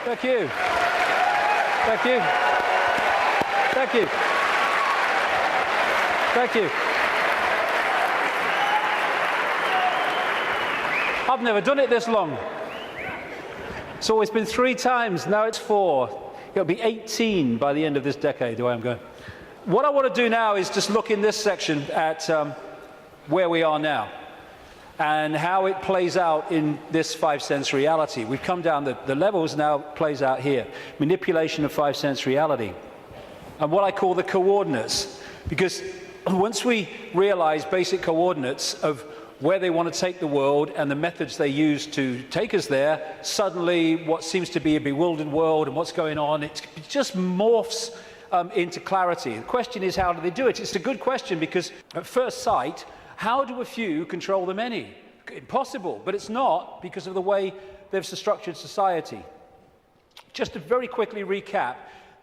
Thank you. Thank you. Thank you. Thank you. I've never done it this long. It's always been 3 times, now it's 4. It'll be 18 by the end of this decade, the way I'm going. What I want to do now is just look in this section at where we are now and how it plays out in this 5-sense reality. We've come down the levels, now plays out here. Manipulation of 5-sense reality. And what I call the coordinates, because once we realize basic coordinates of where they want to take the world and the methods they use to take us there, suddenly what seems to be a bewildered world and what's going on, it just morphs into clarity. The question is, how do they do it? It's a good question, because at first sight, how do a few control the many? Impossible, but it's not, because of the way they've structured society. Just to very quickly recap,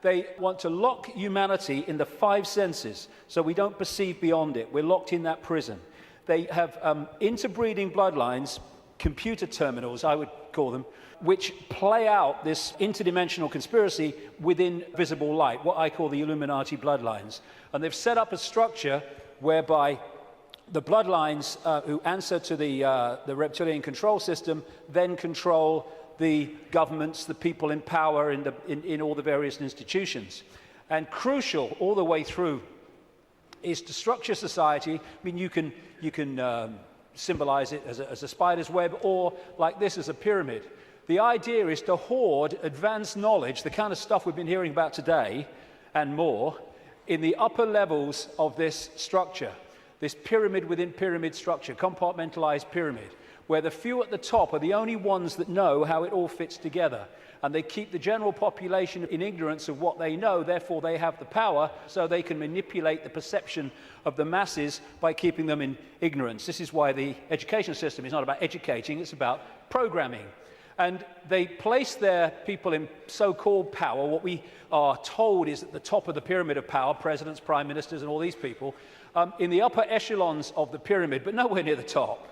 they want to lock humanity in the 5 senses, so we don't perceive beyond it. We're locked in that prison. They have interbreeding bloodlines, computer terminals, I would call them, which play out this interdimensional conspiracy within visible light, what I call the Illuminati bloodlines. And they've set up a structure whereby the bloodlines who answer to the reptilian control system then control the governments, the people in power in all the various institutions. And crucial all the way through is to structure society. I mean, you can symbolize it as a spider's web, or like this as a pyramid. The idea is to hoard advanced knowledge, the kind of stuff we've been hearing about today and more, in the upper levels of this structure, this pyramid within pyramid structure, compartmentalized pyramid, where the few at the top are the only ones that know how it all fits together. And they keep the general population in ignorance of what they know, therefore they have the power, so they can manipulate the perception of the masses by keeping them in ignorance. This is why the education system is not about educating, it's about programming. And they place their people in so-called power. What we are told is at the top of the pyramid of power, presidents, prime ministers, and all these people, in the upper echelons of the pyramid, but nowhere near the top.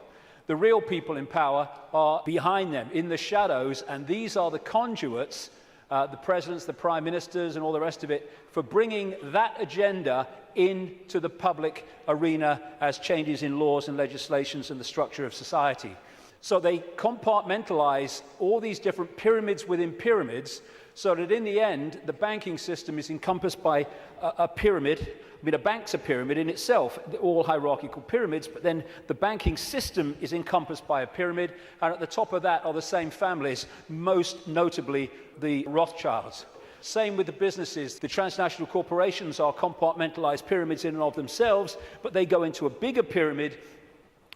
The real people in power are behind them, in the shadows, and these are the conduits, the presidents, the prime ministers, and all the rest of it, for bringing that agenda into the public arena as changes in laws and legislations and the structure of society. So they compartmentalize all these different pyramids within pyramids, so that in the end, the banking system is encompassed by a pyramid. I mean, a bank's a pyramid in itself, all hierarchical pyramids, but then the banking system is encompassed by a pyramid, and at the top of that are the same families, most notably the Rothschilds. Same with the businesses. The transnational corporations are compartmentalized pyramids in and of themselves, but they go into a bigger pyramid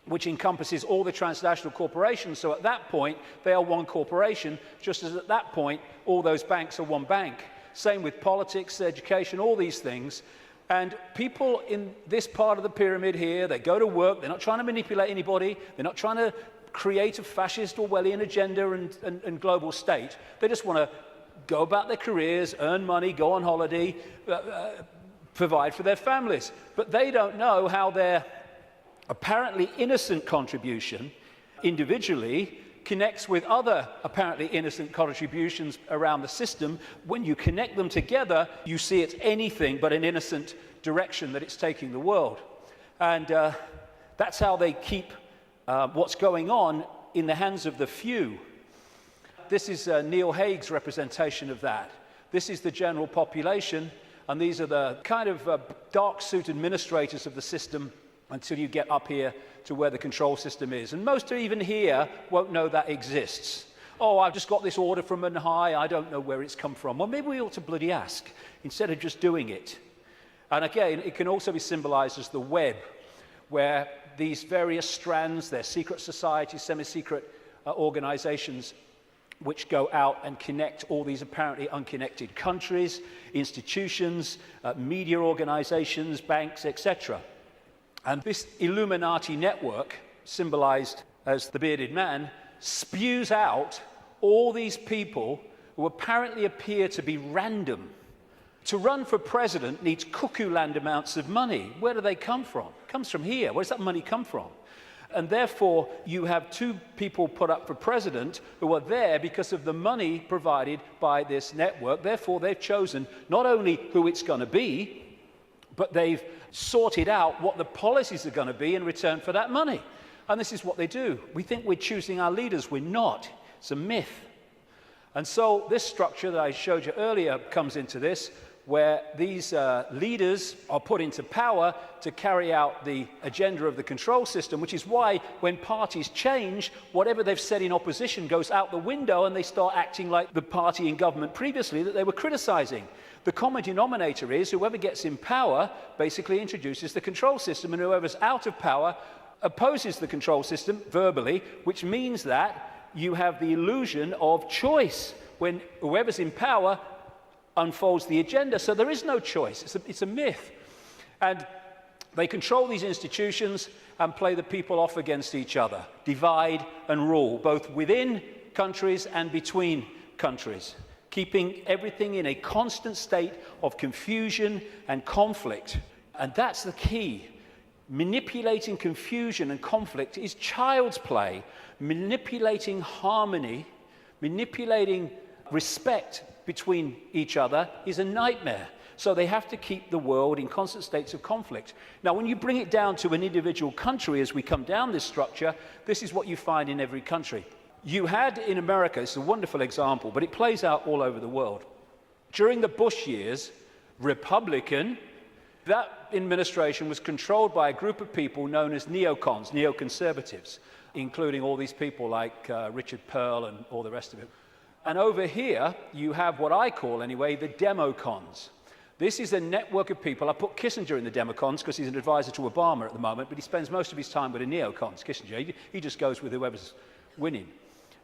which encompasses all the transnational corporations. So at that point, they are one corporation, just as at that point, all those banks are one bank. Same with politics, education, all these things. And people in this part of the pyramid here, they go to work, they're not trying to manipulate anybody, they're not trying to create a fascist Orwellian agenda and global state. They just want to go about their careers, earn money, go on holiday, provide for their families. But they don't know how their apparently innocent contribution individually connects with other apparently innocent contributions around the system. When you connect them together, you see it's anything but an innocent direction that it's taking the world. And that's how they keep what's going on in the hands of the few. This is Neil Haig's representation of that. This is the general population, and these are the kind of dark suit administrators of the system until you get up here to where the control system is. And most even here won't know that exists. Oh, I've just got this order from on high, I don't know where it's come from. Well, maybe we ought to bloody ask, instead of just doing it. And again, it can also be symbolized as the web, where these various strands, they're secret societies, semi-secret organizations, which go out and connect all these apparently unconnected countries, institutions, media organizations, banks, etc. And this Illuminati network, symbolized as the bearded man, spews out all these people who apparently appear to be random. To run for president needs cuckoo land amounts of money. Where do they come from? It comes from here. Where does that money come from? And therefore, you have two people put up for president who are there because of the money provided by this network. Therefore, they've chosen not only who it's going to be, but they've sorted out what the policies are going to be in return for that money. And this is what they do. We think we're choosing our leaders. We're not. It's a myth. And so this structure that I showed you earlier comes into this, where these leaders are put into power to carry out the agenda of the control system, which is why when parties change, whatever they've said in opposition goes out the window and they start acting like the party in government previously that they were criticizing. The common denominator is whoever gets in power basically introduces the control system, and whoever's out of power opposes the control system verbally, which means that you have the illusion of choice when whoever's in power unfolds the agenda. So there is no choice. It's a myth. And they control these institutions and play the people off against each other, divide and rule, both within countries and between countries, keeping everything in a constant state of confusion and conflict. And that's the key. Manipulating confusion and conflict is child's play. Manipulating harmony, manipulating respect between each other is a nightmare. So they have to keep the world in constant states of conflict. Now, when you bring it down to an individual country, as we come down this structure, this is what you find in every country. You had in America, it's a wonderful example, but it plays out all over the world. During the Bush years, Republican, that administration was controlled by a group of people known as neocons, neoconservatives, including all these people like Richard Pearl and all the rest of it. And over here, you have what I call, anyway, the democons. This is a network of people. I put Kissinger in the democons because he's an advisor to Obama at the moment, but he spends most of his time with the neocons, Kissinger. He just goes with whoever's winning.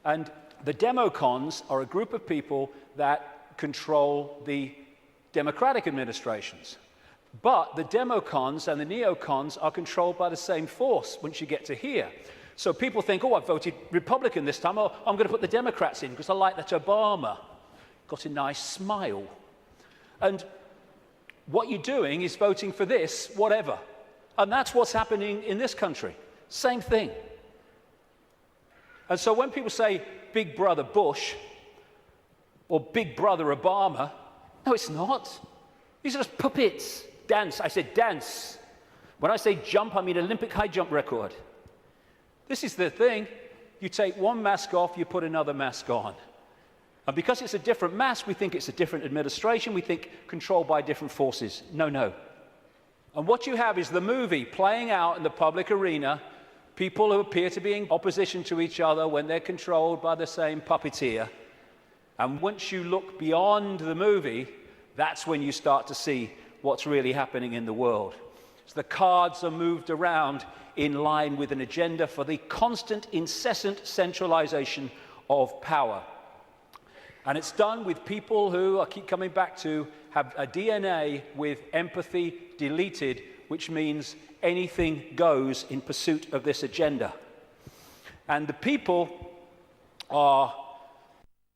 And the democons are a group of people that control the democratic administrations. But the democons and the neocons are controlled by the same force once you get to here. So people think, oh, I voted Republican this time. Oh, I'm going to put the Democrats in because I like that Obama got a nice smile. And what you're doing is voting for this, whatever. And that's what's happening in this country. Same thing. And so when people say Big Brother Bush or Big Brother Obama, no, it's not. These are just puppets. Dance. I said dance. When I say jump, I mean Olympic high jump record. This is the thing. You take one mask off, you put another mask on. And because it's a different mask, we think it's a different administration. We think controlled by different forces. No, no. And what you have is the movie playing out in the public arena, people who appear to be in opposition to each other when they're controlled by the same puppeteer. And once you look beyond the movie, that's when you start to see what's really happening in the world. So the cards are moved around in line with an agenda for the constant, incessant centralization of power. And it's done with people who, I keep coming back to, have a DNA with empathy deleted, which means anything goes in pursuit of this agenda. And the people are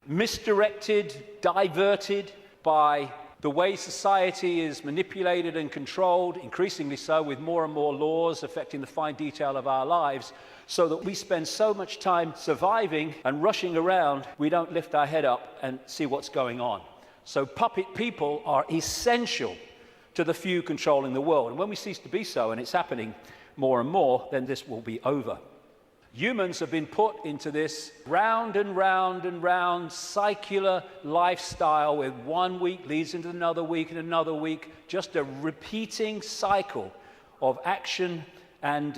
misdirected, diverted by the way society is manipulated and controlled, increasingly so with more and more laws affecting the fine detail of our lives, so that we spend so much time surviving and rushing around, we don't lift our head up and see what's going on. So puppet people are essential to the few controlling the world. And when we cease to be so, and it's happening more and more, then this will be over. Humans have been put into this round and round and round circular lifestyle where 1 week leads into another week and another week, just a repeating cycle of action and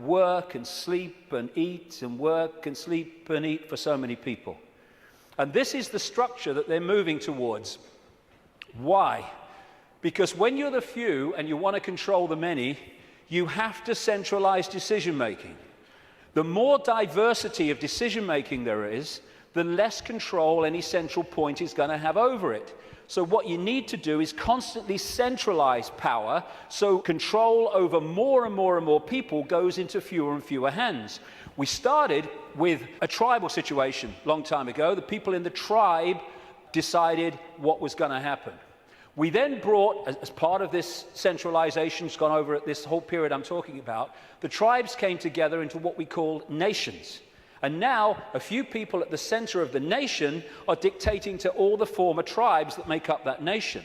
work and sleep and eat and work and sleep and eat for so many people. And this is the structure that they're moving towards. Why? Because when you're the few and you want to control the many, you have to centralize decision-making. The more diversity of decision-making there is, the less control any central point is going to have over it. So what you need to do is constantly centralize power, so control over more and more and more people goes into fewer and fewer hands. We started with a tribal situation a long time ago. The people in the tribe decided what was going to happen. We then brought, as part of this centralization, it's gone over at this whole period I'm talking about, the tribes came together into what we call nations. And now, a few people at the center of the nation are dictating to all the former tribes that make up that nation.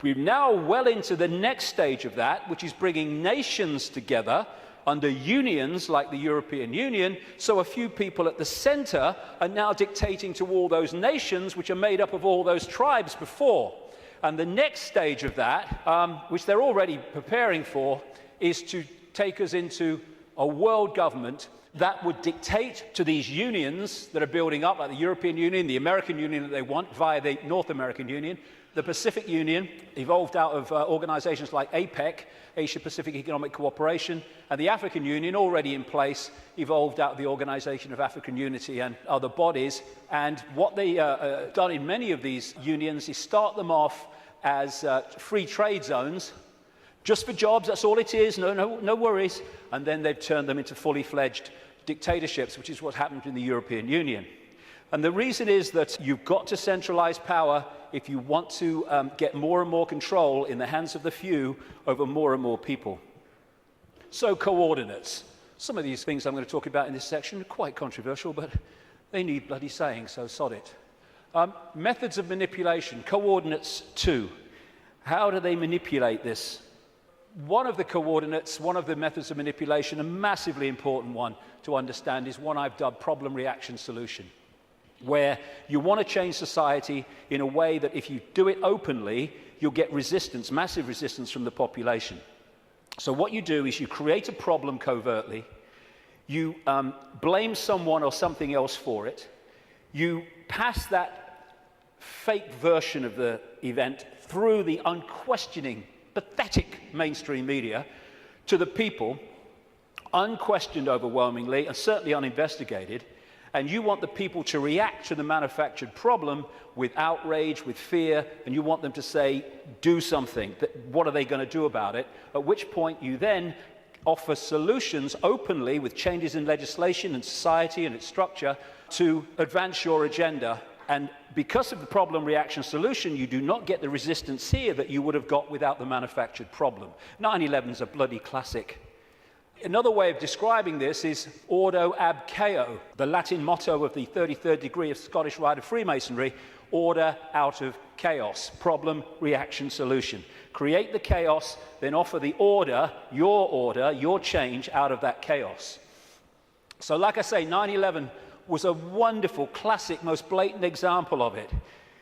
We're now well into the next stage of that, which is bringing nations together under unions like the European Union, so a few people at the center are now dictating to all those nations, which are made up of all those tribes before. And the next stage of that, which they're already preparing for, is to take us into a world government that would dictate to these unions that are building up, like the European Union, the American Union that they want via the North American Union. The Pacific Union evolved out of organizations like Icke, Asia-Pacific Economic Cooperation, and the African Union, already in place, evolved out of the Organization of African Unity and other bodies. And what they done in many of these unions is start them off as free trade zones, just for jobs, that's all it is, no worries. And then they've turned them into fully fledged dictatorships, which is what happened in the European Union. And the reason is that you've got to centralize power if you want to get more and more control in the hands of the few over more and more people. So coordinates. Some of these things I'm going to talk about in this section are quite controversial, but they need bloody saying, so sod it. Methods of manipulation. Coordinates 2. How do they manipulate this? One of the coordinates, one of the methods of manipulation, a massively important one to understand, is one I've dubbed problem, reaction, solution, where you want to change society in a way that if you do it openly, you'll get resistance, massive resistance from the population. So what you do is you create a problem covertly, you blame someone or something else for it, you pass that fake version of the event through the unquestioning, pathetic mainstream media to the people, unquestioned overwhelmingly and certainly uninvestigated, and you want the people to react to the manufactured problem with outrage, with fear, and you want them to say, do something. What are they going to do about it? At which point you then offer solutions openly with changes in legislation and society and its structure to advance your agenda. And because of the problem, reaction, solution, you do not get the resistance here that you would have got without the manufactured problem. 9/11 is a bloody classic. Another way of describing this is ordo ab chaos, the Latin motto of the 33rd degree of Scottish Rite of Freemasonry: order out of chaos, problem, reaction, solution. Create the chaos, then offer the order, your change out of that chaos. So like I say, 9/11 was a wonderful, classic, most blatant example of it.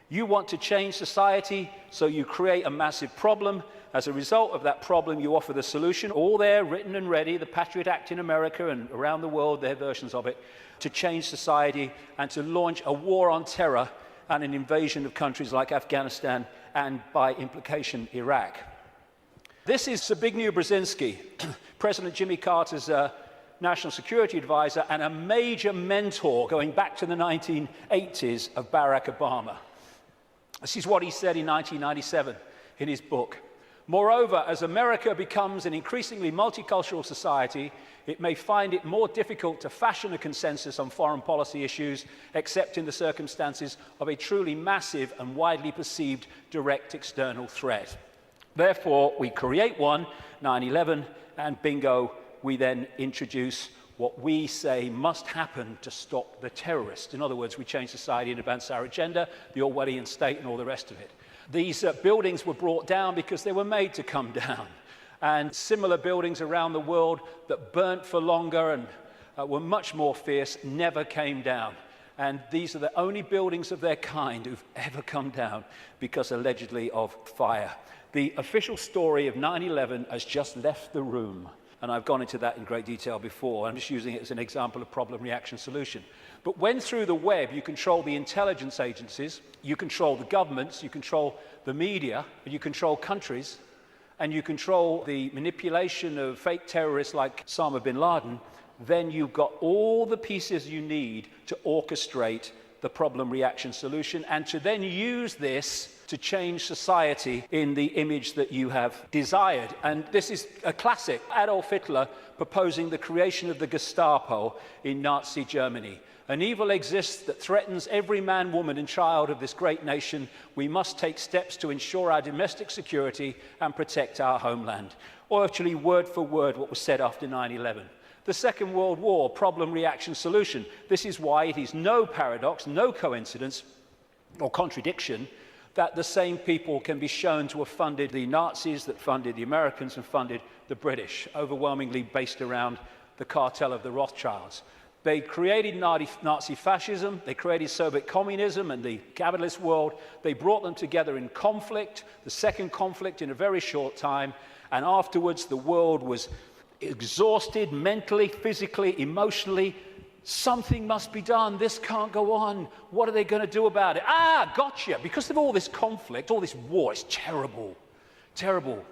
You want to change society, so you create a massive problem. As a result of that problem, you offer the solution, all there, written and ready, the Patriot Act in America and around the world, their versions of it, to change society and to launch a war on terror and an invasion of countries like Afghanistan and, by implication, Iraq. This is Zbigniew Brzezinski, President Jimmy Carter's national security advisor and a major mentor going back to the 1980s of Barack Obama. This is what he said in 1997 in his book. Moreover, as America becomes an increasingly multicultural society, it may find it more difficult to fashion a consensus on foreign policy issues, except in the circumstances of a truly massive and widely perceived direct external threat. Therefore, we create one, 9/11, and bingo, we then introduce what we say must happen to stop the terrorists. In other words, we change society and advance our agenda, the Orwellian state and all the rest of it. These buildings were brought down because they were made to come down. And similar buildings around the world that burnt for longer and were much more fierce never came down. And these are the only buildings of their kind who've ever come down because allegedly of fire. The official story of 9/11 has just left the room. And I've gone into that in great detail before. I'm just using it as an example of problem, reaction, solution. But when through the web you control the intelligence agencies, you control the governments, you control the media, and you control countries, and you control the manipulation of fake terrorists like Osama bin Laden, then you've got all the pieces you need to orchestrate the problem, reaction, solution, and to then use this to change society in the image that you have desired. And this is a classic. Adolf Hitler proposing the creation of the Gestapo in Nazi Germany. An evil exists that threatens every man, woman, and child of this great nation. We must take steps to ensure our domestic security and protect our homeland. Or actually, word for word, what was said after 9/11. The Second World War, problem, reaction, solution. This is why it is no paradox, no coincidence or contradiction that the same people can be shown to have funded the Nazis, that funded the Americans and funded the British, overwhelmingly based around the cartel of the Rothschilds. They created Nazi fascism, they created Soviet communism and the capitalist world. They brought them together in conflict, the second conflict in a very short time, and afterwards the world was exhausted mentally, physically, emotionally. Something must be done. This can't go on. What are they going to do about it? Ah, gotcha. Because of all this conflict, all this war, it's terrible. Terrible.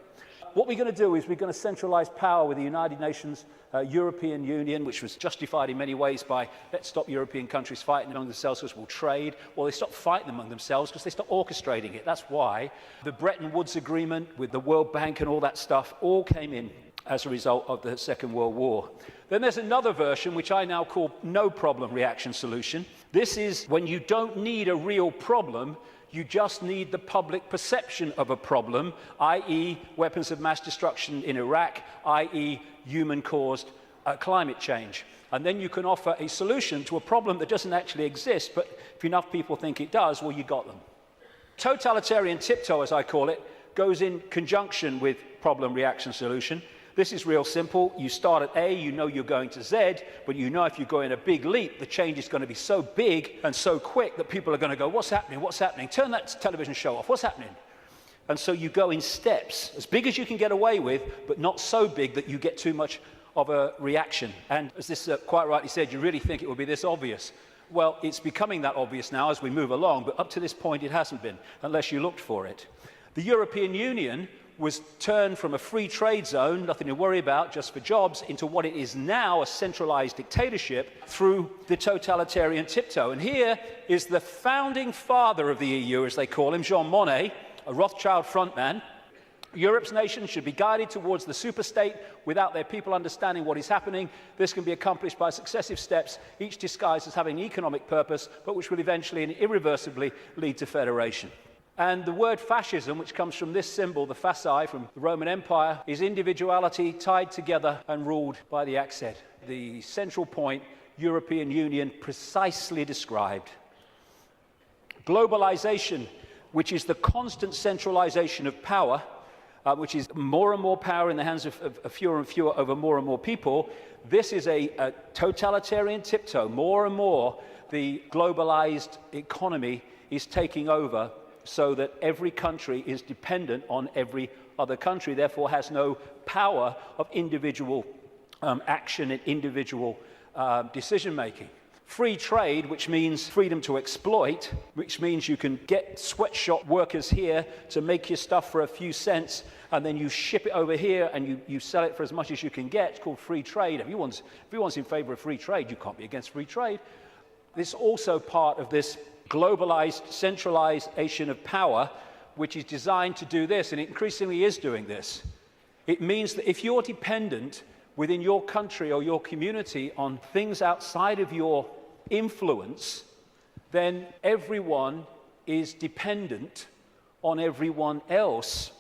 What we're going to do is we're going to centralize power with the United Nations, European Union, which was justified in many ways by let's stop European countries fighting among themselves because we'll trade. Well, they stopped fighting among themselves because they stopped orchestrating it. That's why the Bretton Woods Agreement with the World Bank and all that stuff all came in as a result of the Second World War. Then there's another version, which I now call no problem reaction solution. This is when you don't need a real problem, you just need the public perception of a problem, i.e. weapons of mass destruction in Iraq, i.e. human-caused climate change. And then you can offer a solution to a problem that doesn't actually exist, but if enough people think it does, well, you got them. Totalitarian tiptoe, as I call it, goes in conjunction with problem reaction solution. This is real simple. You start at A, you know you're going to Z, but you know if you go in a big leap, the change is going to be so big and so quick that people are going to go, what's happening? What's happening? Turn that television show off. What's happening? And so you go in steps, as big as you can get away with, but not so big that you get too much of a reaction. And as this quite rightly said, you really think it would be this obvious. Well, it's becoming that obvious now as we move along, but up to this point it hasn't been, unless you looked for it. The European Union was turned from a free trade zone, nothing to worry about, just for jobs, into what it is now, a centralized dictatorship, through the totalitarian tiptoe. And here is the founding father of the EU, as they call him, Jean Monnet, a Rothschild frontman. Europe's nations should be guided towards the superstate without their people understanding what is happening. This can be accomplished by successive steps, each disguised as having an economic purpose, but which will eventually and irreversibly lead to federation. And the word fascism, which comes from this symbol, the fasci from the Roman Empire, is individuality tied together and ruled by the accent. The central point, European Union, precisely described. Globalization, which is the constant centralization of power, which is more and more power in the hands of fewer and fewer over more and more people. This is a totalitarian tiptoe. More and more, the globalized economy is taking over, so that every country is dependent on every other country, therefore has no power of individual action and individual decision-making. Free trade, which means freedom to exploit, which means you can get sweatshop workers here to make your stuff for a few cents, and then you ship it over here and you sell it for as much as you can get. It's called free trade. Everyone's in favor of free trade. You can't be against free trade. This is also part of this globalized centralization of power, which is designed to do this, and it increasingly is doing this. It means that if you're dependent within your country or your community on things outside of your influence, then everyone is dependent on everyone else,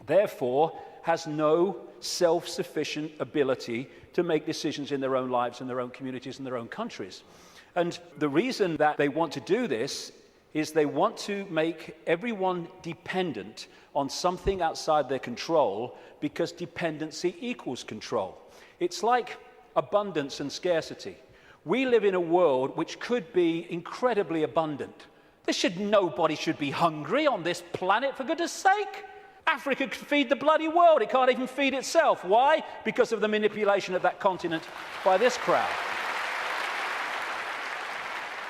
therefore has no self-sufficient ability to make decisions in their own lives and their own communities and their own countries. And the reason that they want to do this is they want to make everyone dependent on something outside their control, because dependency equals control. It's like abundance and scarcity. We live in a world which could be incredibly abundant. Nobody should be hungry on this planet, for goodness sake. Africa could feed the bloody world. It can't even feed itself. Why? Because of the manipulation of that continent by this crowd.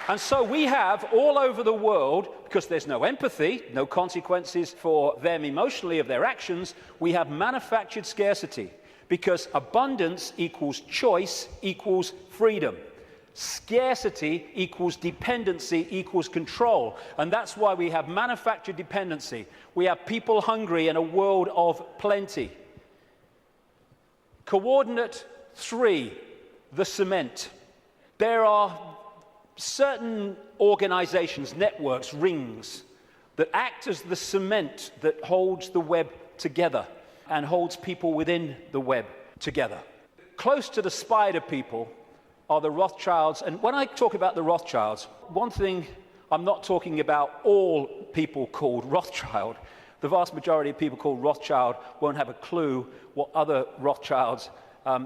And so we have all over the world, because there's no empathy, no consequences for them emotionally of their actions, we have manufactured scarcity, because abundance equals choice equals freedom. Scarcity equals dependency equals control. And that's why we have manufactured dependency. We have people hungry in a world of plenty. Coordinate 3, the cement. There are certain organizations, networks, rings, that act as the cement that holds the web together and holds people within the web together. Close to the spider people are the Rothschilds. And when I talk about the Rothschilds, one thing, I'm not talking about all people called Rothschild. The vast majority of people called Rothschild won't have a clue what other Rothschilds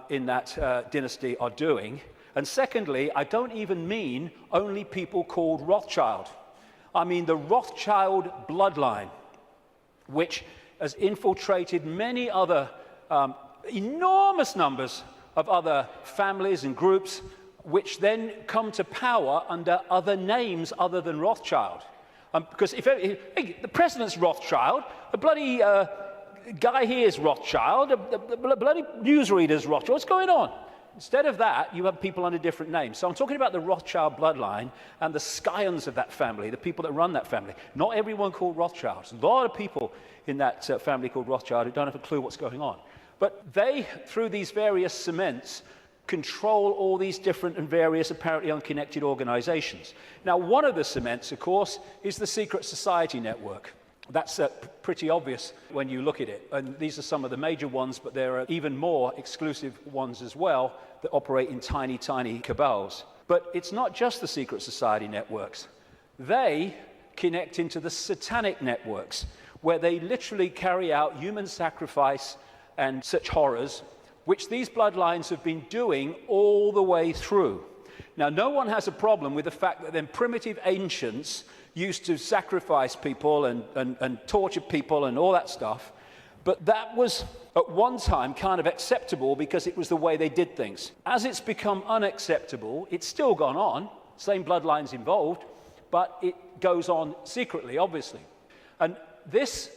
in that dynasty are doing. And secondly, I don't even mean only people called Rothschild. I mean the Rothschild bloodline, which has infiltrated many other enormous numbers of other families and groups, which then come to power under other names other than Rothschild. Because if the president's Rothschild, the bloody guy here is Rothschild, the bloody newsreader's Rothschild, what's going on? Instead of that, you have people under different names. So I'm talking about the Rothschild bloodline and the scions of that family, the people that run that family. Not everyone called Rothschild. There's a lot of people in that family called Rothschild who don't have a clue what's going on. But they, through these various cements, control all these different and various apparently unconnected organizations. Now, one of the cements, of course, is the secret society network. That's pretty obvious when you look at it. And these are some of the major ones, but there are even more exclusive ones as well that operate in tiny, tiny cabals. But it's not just the secret society networks. They connect into the satanic networks, where they literally carry out human sacrifice and such horrors, which these bloodlines have been doing all the way through. Now, no one has a problem with the fact that then primitive ancients used to sacrifice people and torture people and all that stuff, but that was at one time kind of acceptable because it was the way they did things. As it's become unacceptable, it's still gone on, same bloodlines involved, but it goes on secretly, obviously. And this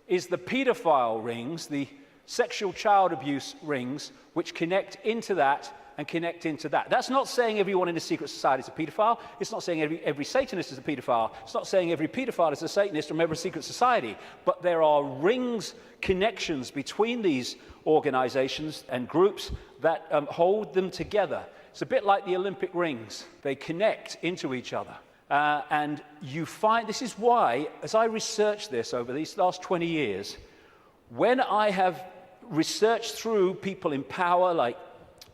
is the pedophile rings, the sexual child abuse rings, which connect into that and connect into that. That's not saying everyone in the secret society is a pedophile. It's not saying every Satanist is a pedophile. It's not saying every pedophile is a Satanist from every secret society. But there are rings, connections between these organizations and groups that hold them together. It's a bit like the Olympic rings. They connect into each other. And you find, this is why, as I researched this over these last 20 years, when I have researched through people in power like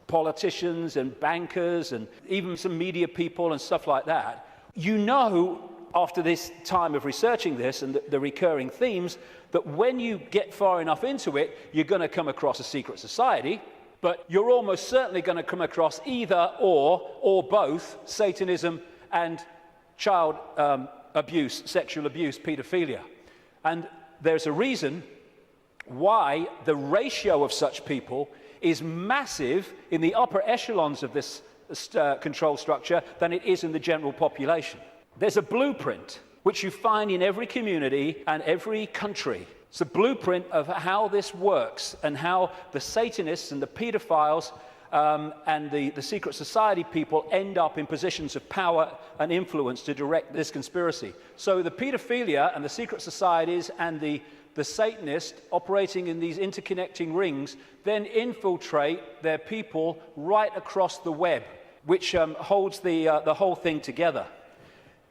politicians and bankers and even some media people and stuff like that, you know, after this time of researching this and the recurring themes, that when you get far enough into it, you're going to come across a secret society, but you're almost certainly going to come across either or both Satanism and child abuse, sexual abuse, pedophilia. And there's a reason why the ratio of such people is massive in the upper echelons of this control structure than it is in the general population. There's a blueprint which you find in every community and every country. It's a blueprint of how this works and how the Satanists and the pedophiles and the secret society people end up in positions of power and influence to direct this conspiracy. So the pedophilia and the secret societies and the Satanists operating in these interconnecting rings then infiltrate their people right across the web, which holds the whole thing together.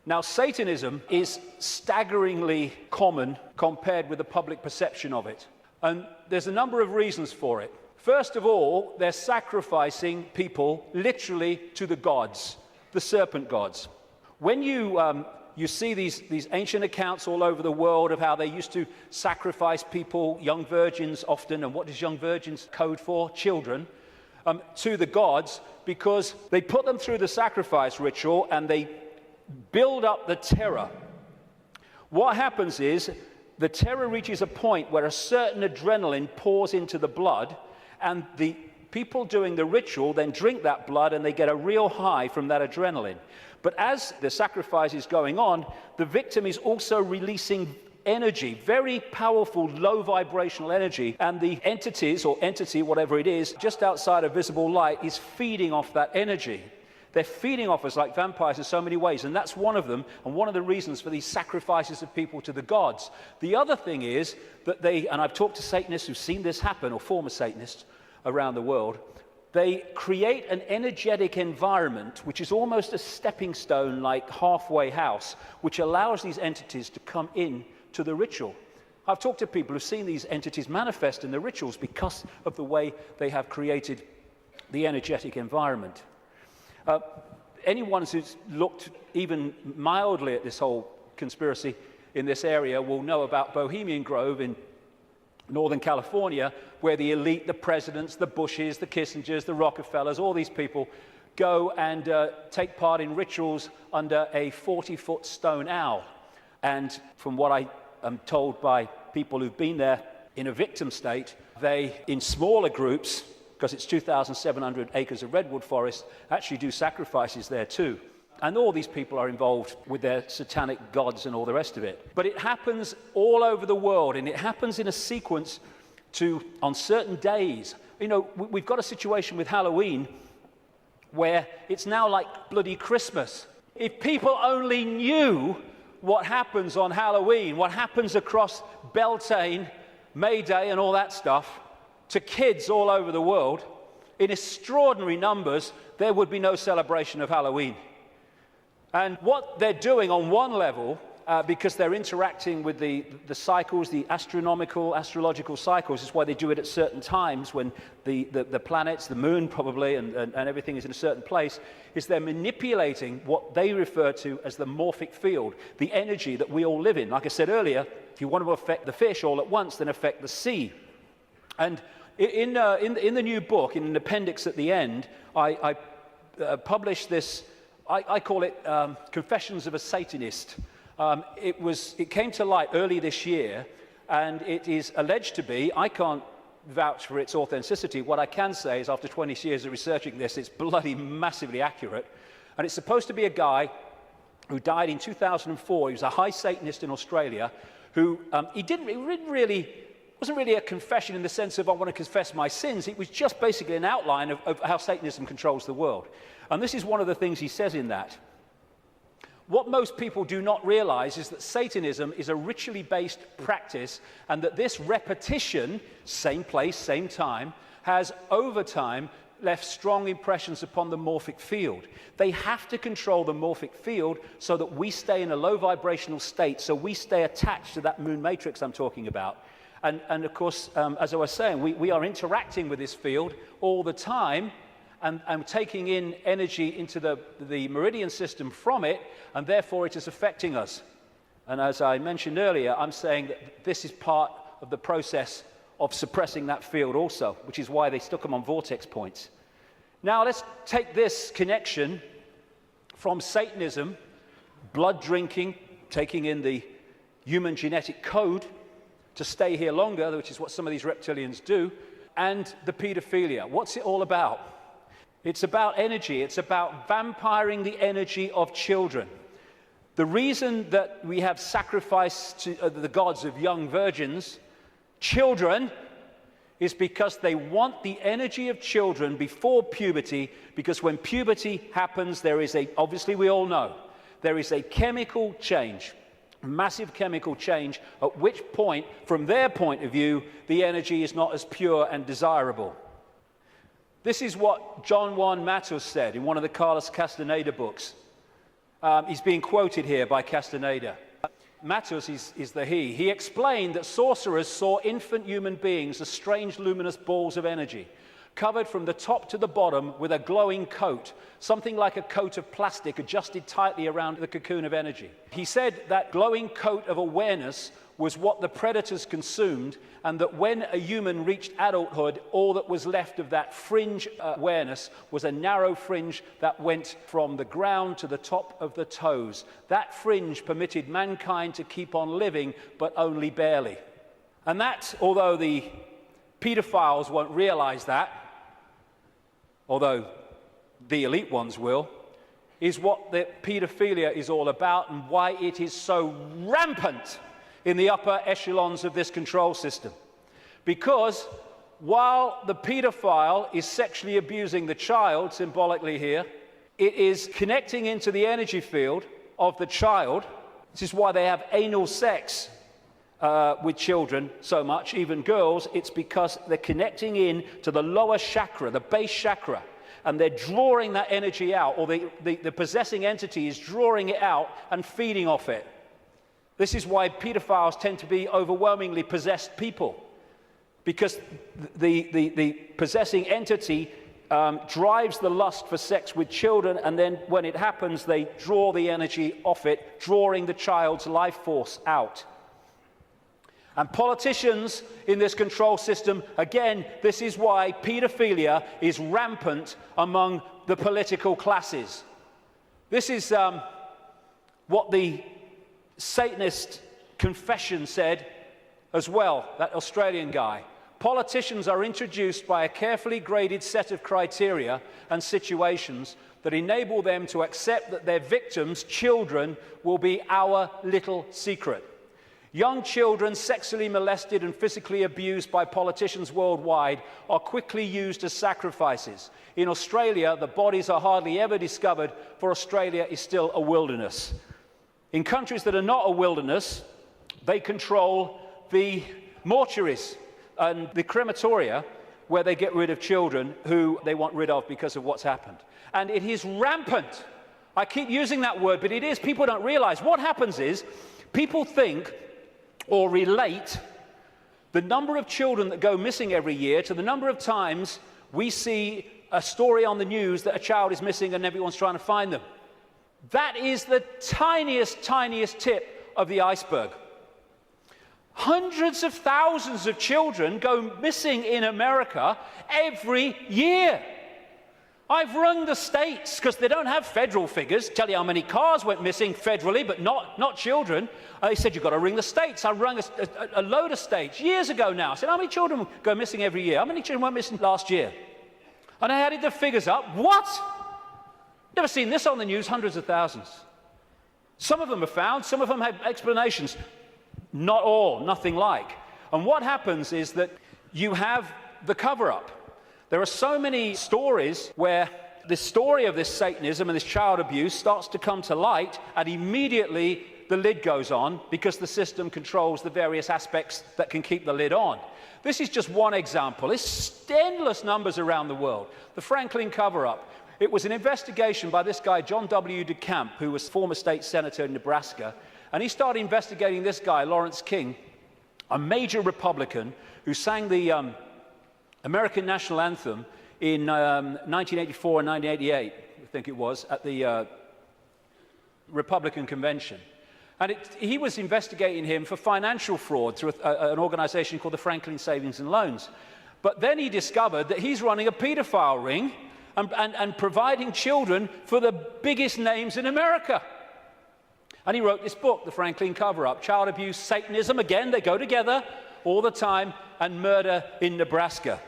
Now, Satanism is staggeringly common compared with the public perception of it. And there's a number of reasons for it. First of all, they're sacrificing people literally to the gods, the serpent gods. When you see these ancient accounts all over the world of how they used to sacrifice people, young virgins often, and what does young virgins code for? Children, to the gods, because they put them through the sacrifice ritual and they build up the terror. What happens is the terror reaches a point where a certain adrenaline pours into the blood, and the people doing the ritual then drink that blood and they get a real high from that adrenaline. But as the sacrifice is going on, the victim is also releasing energy, very powerful, low vibrational energy, and the entities or entity, whatever it is, just outside of visible light is feeding off that energy. They're feeding off us like vampires in so many ways, and that's one of them, and one of the reasons for these sacrifices of people to the gods. The other thing is that they, and I've talked to Satanists who've seen this happen, or former Satanists around the world, they create an energetic environment which is almost a stepping stone, like halfway house, which allows these entities to come in to the ritual. I've talked to people who've seen these entities manifest in the rituals because of the way they have created the energetic environment. Anyone who's looked even mildly at this whole conspiracy in this area will know about Bohemian Grove in Northern California, where the elite, the presidents, the Bushes, the Kissingers, the Rockefellers, all these people go and take part in rituals under a 40-foot stone owl. And from what I am told by people who've been there in a victim state, they, in smaller groups, because it's 2,700 acres of redwood forest, actually do sacrifices there too. And all these people are involved with their satanic gods and all the rest of it. But it happens all over the world, and it happens in a sequence on certain days. You know, we've got a situation with Halloween where it's now like bloody Christmas. If people only knew what happens on Halloween, what happens across Beltane, May Day and all that stuff, to kids all over the world, in extraordinary numbers, there would be no celebration of Halloween. And what they're doing on one level, because they're interacting with the cycles, the astrological cycles, is why they do it at certain times when the planets, the moon probably, and everything is in a certain place, is they're manipulating what they refer to as the morphic field, the energy that we all live in. Like I said earlier, if you want to affect the fish all at once, then affect the sea. And in the new book, in an appendix at the end, I published this. I call it Confessions of a Satanist. It came to light early this year, and it is alleged to be, I can't vouch for its authenticity. What I can say is, after 20 years of researching this, it's bloody massively accurate. And it's supposed to be a guy who died in 2004. He was a high Satanist in Australia, who wasn't really a confession in the sense of I want to confess my sins. It was just basically an outline of how Satanism controls the world. And this is one of the things he says in that. What most people do not realize is that Satanism is a ritually based practice, and that this repetition, same place, same time, has over time left strong impressions upon the morphic field. They have to control the morphic field so that we stay in a low vibrational state, so we stay attached to that moon matrix I'm talking about. And of course, as I was saying, we are interacting with this field all the time, and taking in energy into the meridian system from it, and therefore it is affecting us. And as I mentioned earlier, I'm saying that this is part of the process of suppressing that field also, which is why they stuck them on vortex points. Now let's take this connection from Satanism, blood drinking, taking in the human genetic code to stay here longer, which is what some of these reptilians do, and the pedophilia. What's it all about? It's about energy. It's about vampiring the energy of children. The reason that we have sacrifice to the gods of young virgins, children, is because they want the energy of children before puberty, because when puberty happens, there is obviously we all know, there is a chemical change, massive chemical change, at which point, from their point of view, the energy is not as pure and desirable. This is what John Juan Matus said in one of the Carlos Castaneda books. He's being quoted here by Castaneda. Matus is the he. He explained that sorcerers saw infant human beings as strange luminous balls of energy, covered from the top to the bottom with a glowing coat, something like a coat of plastic adjusted tightly around the cocoon of energy. He said that glowing coat of awareness was what the predators consumed, and that when a human reached adulthood, all that was left of that fringe awareness was a narrow fringe that went from the ground to the top of the toes. That fringe permitted mankind to keep on living, but only barely. And that, although the pedophiles won't realize that, although the elite ones will, is what the pedophilia is all about, and why it is so rampant in the upper echelons of this control system. Because while the pedophile is sexually abusing the child, symbolically here, It is connecting into the energy field of the child. This is why they have anal sex with children so much, even girls. It's because they're connecting in to the lower chakra, the base chakra, and they're drawing that energy out, or the possessing entity is drawing it out and feeding off it. This is why pedophiles tend to be overwhelmingly possessed people, because the possessing entity drives the lust for sex with children, and then when it happens, they draw the energy off it, drawing the child's life force out. And politicians in this control system, again, this is why pedophilia is rampant among the political classes. This is what the Satanist confession said as well, that Australian guy. Politicians are introduced by a carefully graded set of criteria and situations that enable them to accept that their victims, children, will be our little secret. Young children sexually molested and physically abused by politicians worldwide are quickly used as sacrifices. In Australia, the bodies are hardly ever discovered, for Australia is still a wilderness. In countries that are not a wilderness, they control the mortuaries and the crematoria where they get rid of children who they want rid of because of what's happened. And it is rampant. I keep using that word, but it is. People don't realize. What happens is people think or relate the number of children that go missing every year to the number of times we see a story on the news that a child is missing and everyone's trying to find them. That is the tiniest tip of the iceberg. Hundreds of thousands of children go missing in America every year. I've rung the states, because they don't have federal figures, tell you how many cars went missing federally, but not children. They said, you've got to ring the states. I rung a load of states years ago now. I said, how many children go missing every year? How many children went missing last year? And I added the figures up. What? Never seen this on the news, hundreds of thousands. Some of them are found, some of them have explanations. Not all, nothing like. And what happens is that you have the cover-up. There are so many stories where the story of this Satanism and this child abuse starts to come to light, and immediately the lid goes on, because the system controls the various aspects that can keep the lid on. This is just one example. There's endless numbers around the world. The Franklin cover-up. It was an investigation by this guy, John W. DeCamp, who was former state senator in Nebraska, and he started investigating this guy, Lawrence King, a major Republican who sang the American national anthem in 1984 and 1988, I think it was, at the Republican convention. And he was investigating him for financial fraud through an organization called the Franklin Savings and Loans. But then he discovered that he's running a pedophile ring and providing children for the biggest names in America. And he wrote this book, The Franklin Cover-Up, Child Abuse, Satanism, again, they go together all the time, and murder in Nebraska.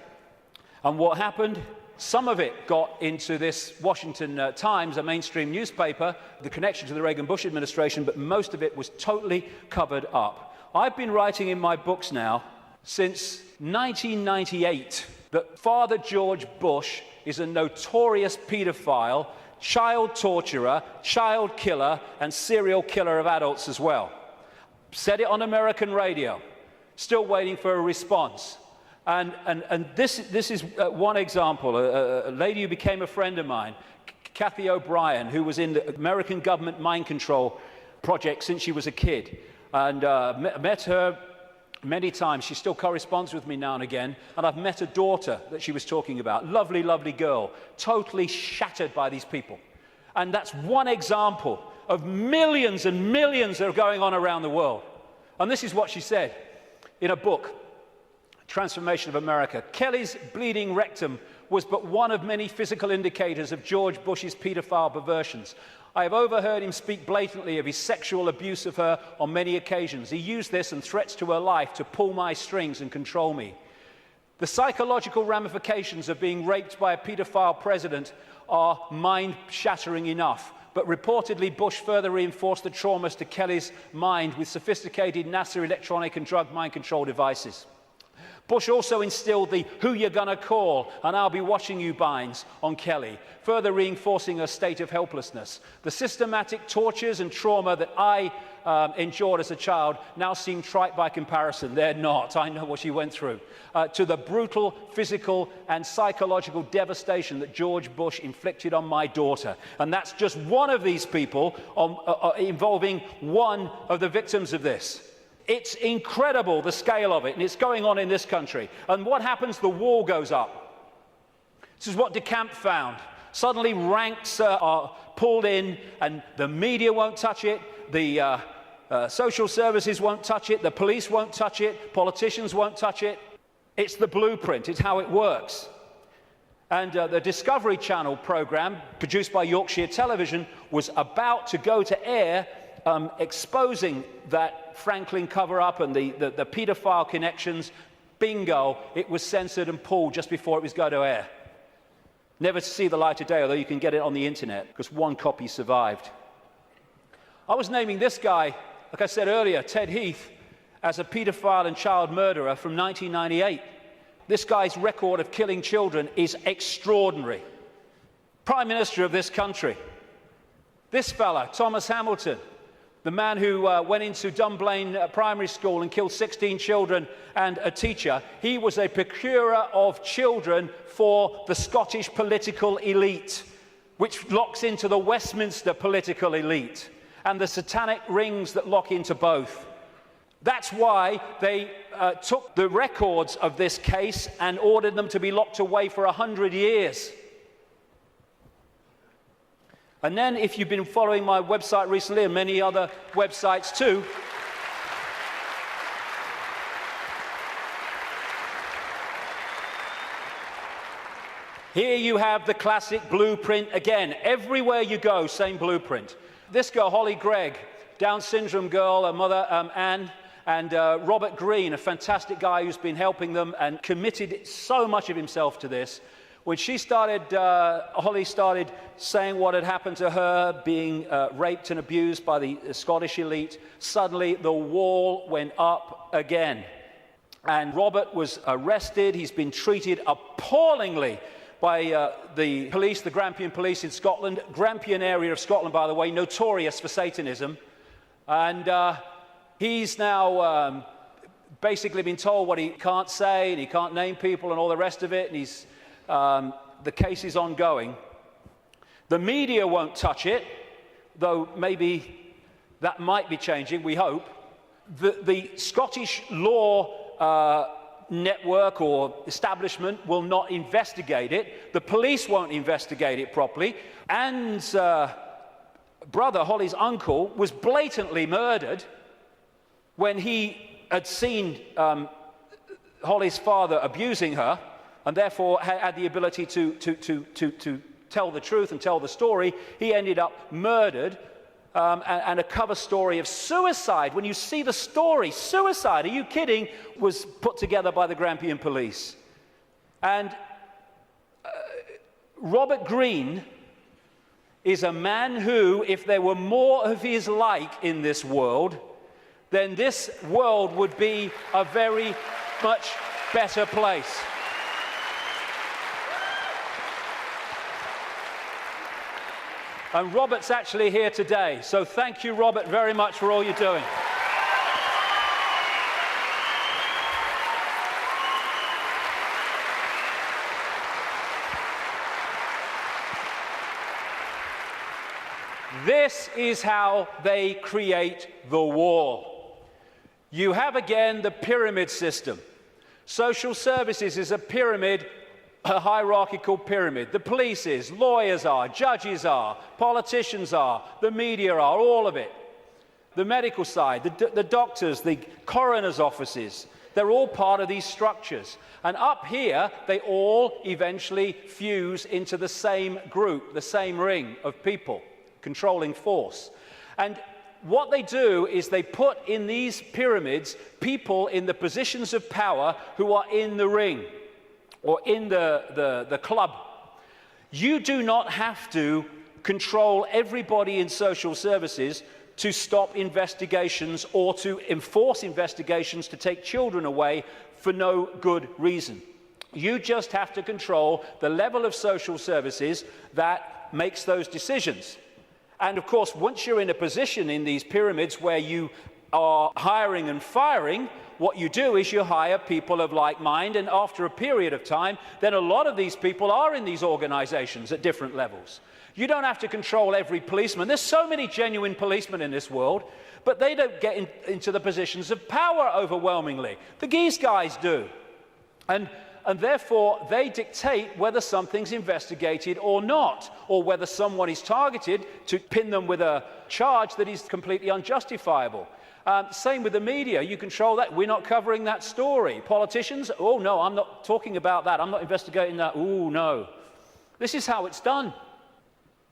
And what happened? Some of it got into this Washington Times, a mainstream newspaper, the connection to the Reagan-Bush administration, but most of it was totally covered up. I've been writing in my books now since 1998 that Father George Bush is a notorious pedophile, child torturer, child killer, and serial killer of adults as well. Said it on American radio. Still waiting for a response. And this is one example. A lady who became a friend of mine, Kathy O'Brien, who was in the American government mind control project since she was a kid, and met her many times. She still corresponds with me now and again, and I've met a daughter that she was talking about. Lovely, lovely girl, totally shattered by these people. And that's one example of millions and millions that are going on around the world. And this is what she said in a book, Transformation of America. Kelly's bleeding rectum was but one of many physical indicators of George Bush's pedophile perversions. I have overheard him speak blatantly of his sexual abuse of her on many occasions. He used this and threats to her life to pull my strings and control me. The psychological ramifications of being raped by a pedophile president are mind-shattering enough, but reportedly Bush further reinforced the traumas to Kelly's mind with sophisticated NASA electronic and drug mind control devices. Bush also instilled the "who you're gonna call and I'll be watching you" binds on Kelly, further reinforcing her state of helplessness. The systematic tortures and trauma that I endured as a child now seem trite by comparison. They're not. I know what she went through. To the brutal physical and psychological devastation that George Bush inflicted on my daughter. And that's just one of these people involving one of the victims of this. It's incredible, the scale of it, and it's going on in this country. And what happens? The wall goes up. This is what DeCamp found. Suddenly ranks are pulled in, and the media won't touch it, the social services won't touch it, the police won't touch it, politicians won't touch it. It's the blueprint, it's how it works. And the Discovery Channel programme, produced by Yorkshire Television, was about to go to air, exposing that Franklin cover-up and the paedophile connections. Bingo, it was censored and pulled just before it was going to air. Never to see the light of day, although you can get it on the internet, because one copy survived. I was naming this guy, like I said earlier, Ted Heath, as a paedophile and child murderer from 1998. This guy's record of killing children is extraordinary. Prime Minister of this country. This fella, Thomas Hamilton, the man who went into Dunblane Primary School and killed 16 children and a teacher, he was a procurer of children for the Scottish political elite, which locks into the Westminster political elite, and the satanic rings that lock into both. That's why they took the records of this case and ordered them to be locked away for 100 years. And then, if you've been following my website recently, and many other websites too, here you have the classic blueprint again. Everywhere you go, same blueprint. This girl, Holly Gregg, Down syndrome girl, her mother, Anne, and Robert Greene, a fantastic guy who's been helping them and committed so much of himself to this. When she started, Holly started saying what had happened to her, being raped and abused by the Scottish elite, suddenly the wall went up again. And Robert was arrested. He's been treated appallingly by the police, the Grampian police in Scotland. Grampian area of Scotland, by the way, notorious for Satanism. And he's now basically been told what he can't say, and he can't name people and all the rest of it. And he's the case is ongoing. The media won't touch it, though maybe that might be changing, we hope. The Scottish law network or establishment will not investigate it. The police won't investigate it properly. Anne's brother, Holly's uncle, was blatantly murdered when he had seen Holly's father abusing her, and therefore had the ability to tell the truth and tell the story. He ended up murdered, and a cover story of suicide. When you see the story, suicide, are you kidding, was put together by the Grampian police. And Robert Greene is a man who, if there were more of his like in this world, then this world would be a very much better place. And Robert's actually here today, so thank you, Robert, very much for all you're doing. This is how they create the wall. You have again the pyramid system. Social services is a pyramid, a hierarchical pyramid. The police is, lawyers are, judges are, politicians are, the media are, all of it. The medical side, the doctors, the coroner's offices, they're all part of these structures. And up here, they all eventually fuse into the same group, the same ring of people, controlling force. And what they do is they put in these pyramids people in the positions of power who are in the ring, or in the club. You do not have to control everybody in social services to stop investigations or to enforce investigations to take children away for no good reason. You just have to control the level of social services that makes those decisions. And of course, once you're in a position in these pyramids where you are hiring and firing, what you do is you hire people of like mind, and after a period of time, then a lot of these people are in these organizations at different levels. You don't have to control every policeman. There's so many genuine policemen in this world, but they don't get into the positions of power overwhelmingly. The geese guys do. And therefore, they dictate whether something's investigated or not, or whether someone is targeted to pin them with a charge that is completely unjustifiable. Same with the media. You control that. We're not covering that story. Politicians, oh no, I'm not talking about that. I'm not investigating that. Oh no. This is how it's done.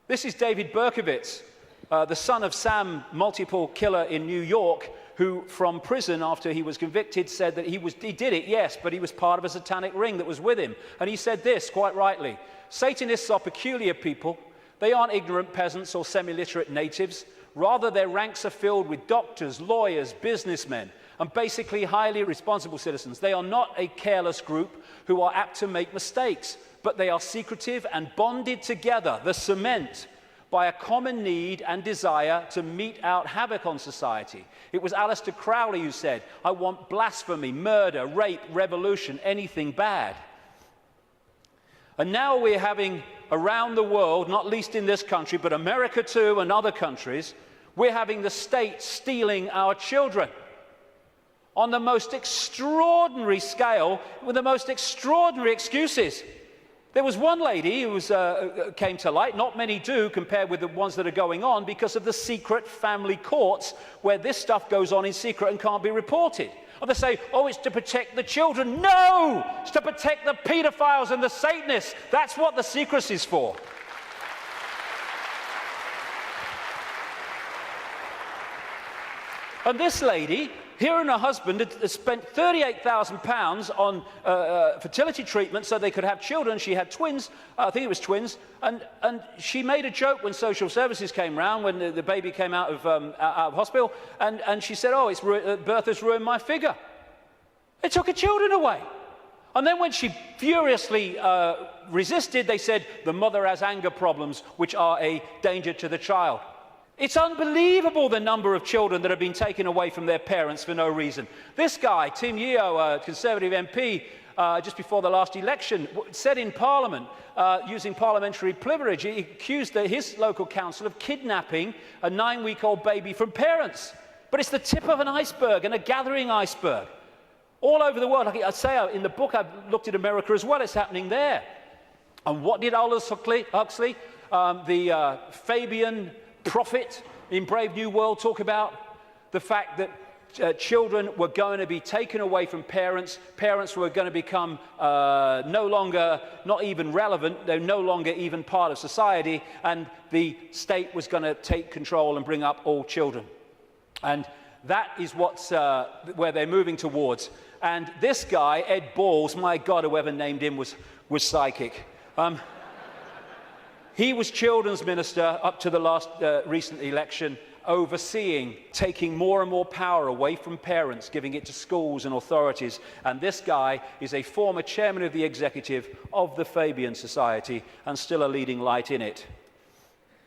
This is David Berkowitz, the son of Sam, multiple killer in New York, who from prison after he was convicted said that he did it, yes, but he was part of a satanic ring that was with him. And he said this, quite rightly: Satanists are peculiar people. They aren't ignorant peasants or semi-literate natives. Rather, their ranks are filled with doctors, lawyers, businessmen, and basically highly responsible citizens. They are not a careless group who are apt to make mistakes, but they are secretive and bonded together, the cement, by a common need and desire to mete out havoc on society. It was Aleister Crowley who said, "I want blasphemy, murder, rape, revolution, anything bad." And now we're having around the world, not least in this country, but America too and other countries, we're having the state stealing our children on the most extraordinary scale with the most extraordinary excuses. There was one lady who came to light, not many do compared with the ones that are going on, because of the secret family courts where this stuff goes on in secret and can't be reported. Or they say, oh, it's to protect the children. No! It's to protect the pedophiles and the Satanists. That's what the secrecy's for. And this lady, her and her husband had spent £38,000 on fertility treatment so they could have children. She had twins, I think it was twins, and she made a joke when social services came round, when the baby came out of hospital, and she said, oh, birth has ruined my figure. They took her children away. And then when she furiously resisted, they said, the mother has anger problems, which are a danger to the child. It's unbelievable the number of children that have been taken away from their parents for no reason. This guy, Tim Yeo, a Conservative MP, just before the last election, said in Parliament, using parliamentary privilege, he accused his local council of kidnapping a 9-week-old baby from parents. But it's the tip of an iceberg, and a gathering iceberg. All over the world, I say in the book, I've looked at America as well, it's happening there. And what did Aldous Huxley, the Fabian prophet in Brave New World, talk about? The fact that children were going to be taken away from parents, parents were going to become no longer, not even relevant, they're no longer even part of society, and the state was going to take control and bring up all children. And that is where they're moving towards. And this guy, Ed Balls, my God, whoever named him was psychic. He was children's minister up to the last recent election, overseeing, taking more and more power away from parents, giving it to schools and authorities. And this guy is a former chairman of the executive of the Fabian Society and still a leading light in it.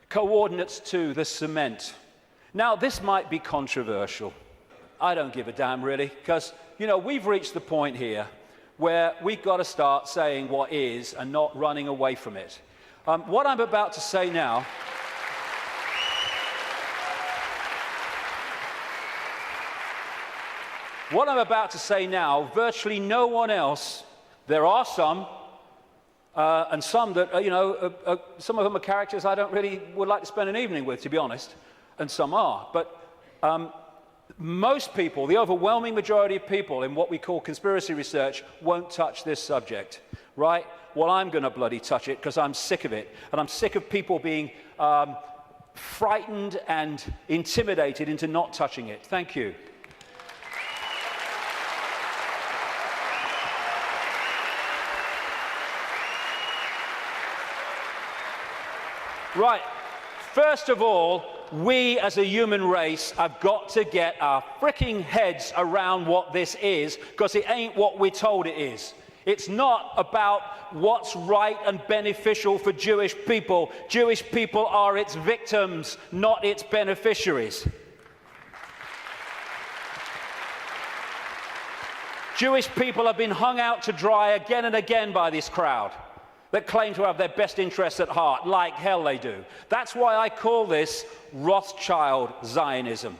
Coordinates to the cement. Now, this might be controversial. I don't give a damn, really, because, you know, we've reached the point here where we've got to start saying what is and not running away from it. What I'm about to say now virtually no one else, there are some, and some that, you know, some of them are characters I don't really would like to spend an evening with, to be honest, and some are. But most people, the overwhelming majority of people in what we call conspiracy research, won't touch this subject, right? Well, I'm going to bloody touch it because I'm sick of it. And I'm sick of people being frightened and intimidated into not touching it. Thank you. Right. First of all, we as a human race have got to get our freaking heads around what this is, because it ain't what we're told it is. It's not about what's right and beneficial for Jewish people. Jewish people are its victims, not its beneficiaries. Jewish people have been hung out to dry again and again by this crowd that claim to have their best interests at heart, like hell they do. That's why I call this Rothschild Zionism.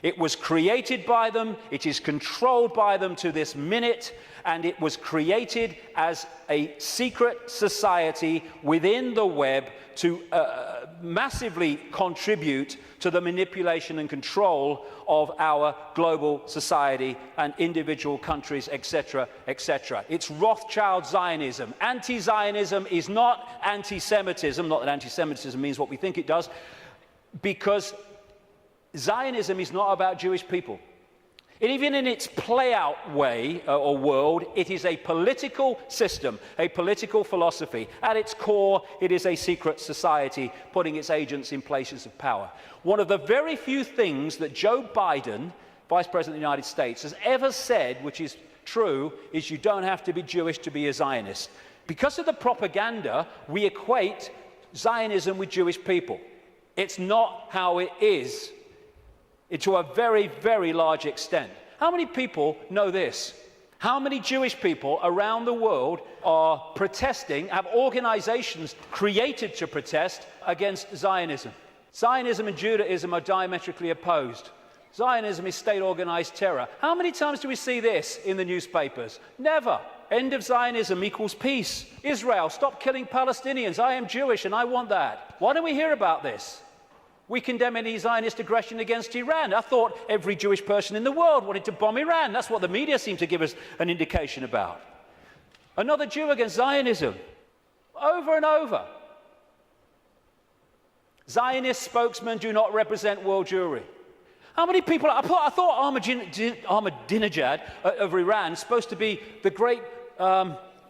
It was created by them, it is controlled by them to this minute, and it was created as a secret society within the web to massively contribute to the manipulation and control of our global society and individual countries, etc., etc. It's Rothschild Zionism. Anti-Zionism is not anti-Semitism, not that anti-Semitism means what we think it does, because Zionism is not about Jewish people. Even in its play-out way or world, it is a political system, a political philosophy. At its core, it is a secret society putting its agents in places of power. One of the very few things that Joe Biden, Vice President of the United States, has ever said, which is true, is you don't have to be Jewish to be a Zionist. Because of the propaganda, we equate Zionism with Jewish people. It's not how it is. To a very, very large extent. How many people know this? How many Jewish people around the world are protesting, have organizations created to protest against Zionism? Zionism and Judaism are diametrically opposed. Zionism is state-organized terror. How many times do we see this in the newspapers? Never. End of Zionism equals peace. Israel, stop killing Palestinians. I am Jewish and I want that. Why don't we hear about this? We condemn any Zionist aggression against Iran. I thought every Jewish person in the world wanted to bomb Iran. That's what the media seem to give us an indication about. Another Jew against Zionism. Over and over. Zionist spokesmen do not represent world Jewry. How many people... I thought Ahmadinejad of Iran is supposed to be the great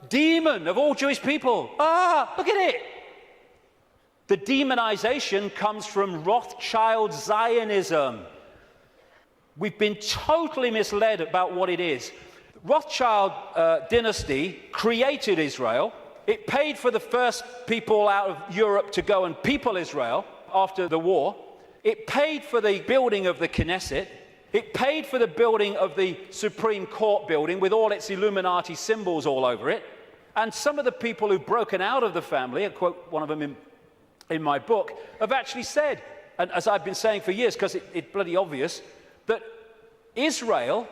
demon of all Jewish people. Look at it. The demonization comes from Rothschild Zionism. We've been totally misled about what it is. Rothschild dynasty created Israel. It paid for the first people out of Europe to go and people Israel after the war. It paid for the building of the Knesset. It paid for the building of the Supreme Court building with all its Illuminati symbols all over it. And some of the people who've broken out of the family, I quote one of them in my book, have actually said, and as I've been saying for years, because it's bloody obvious, that Israel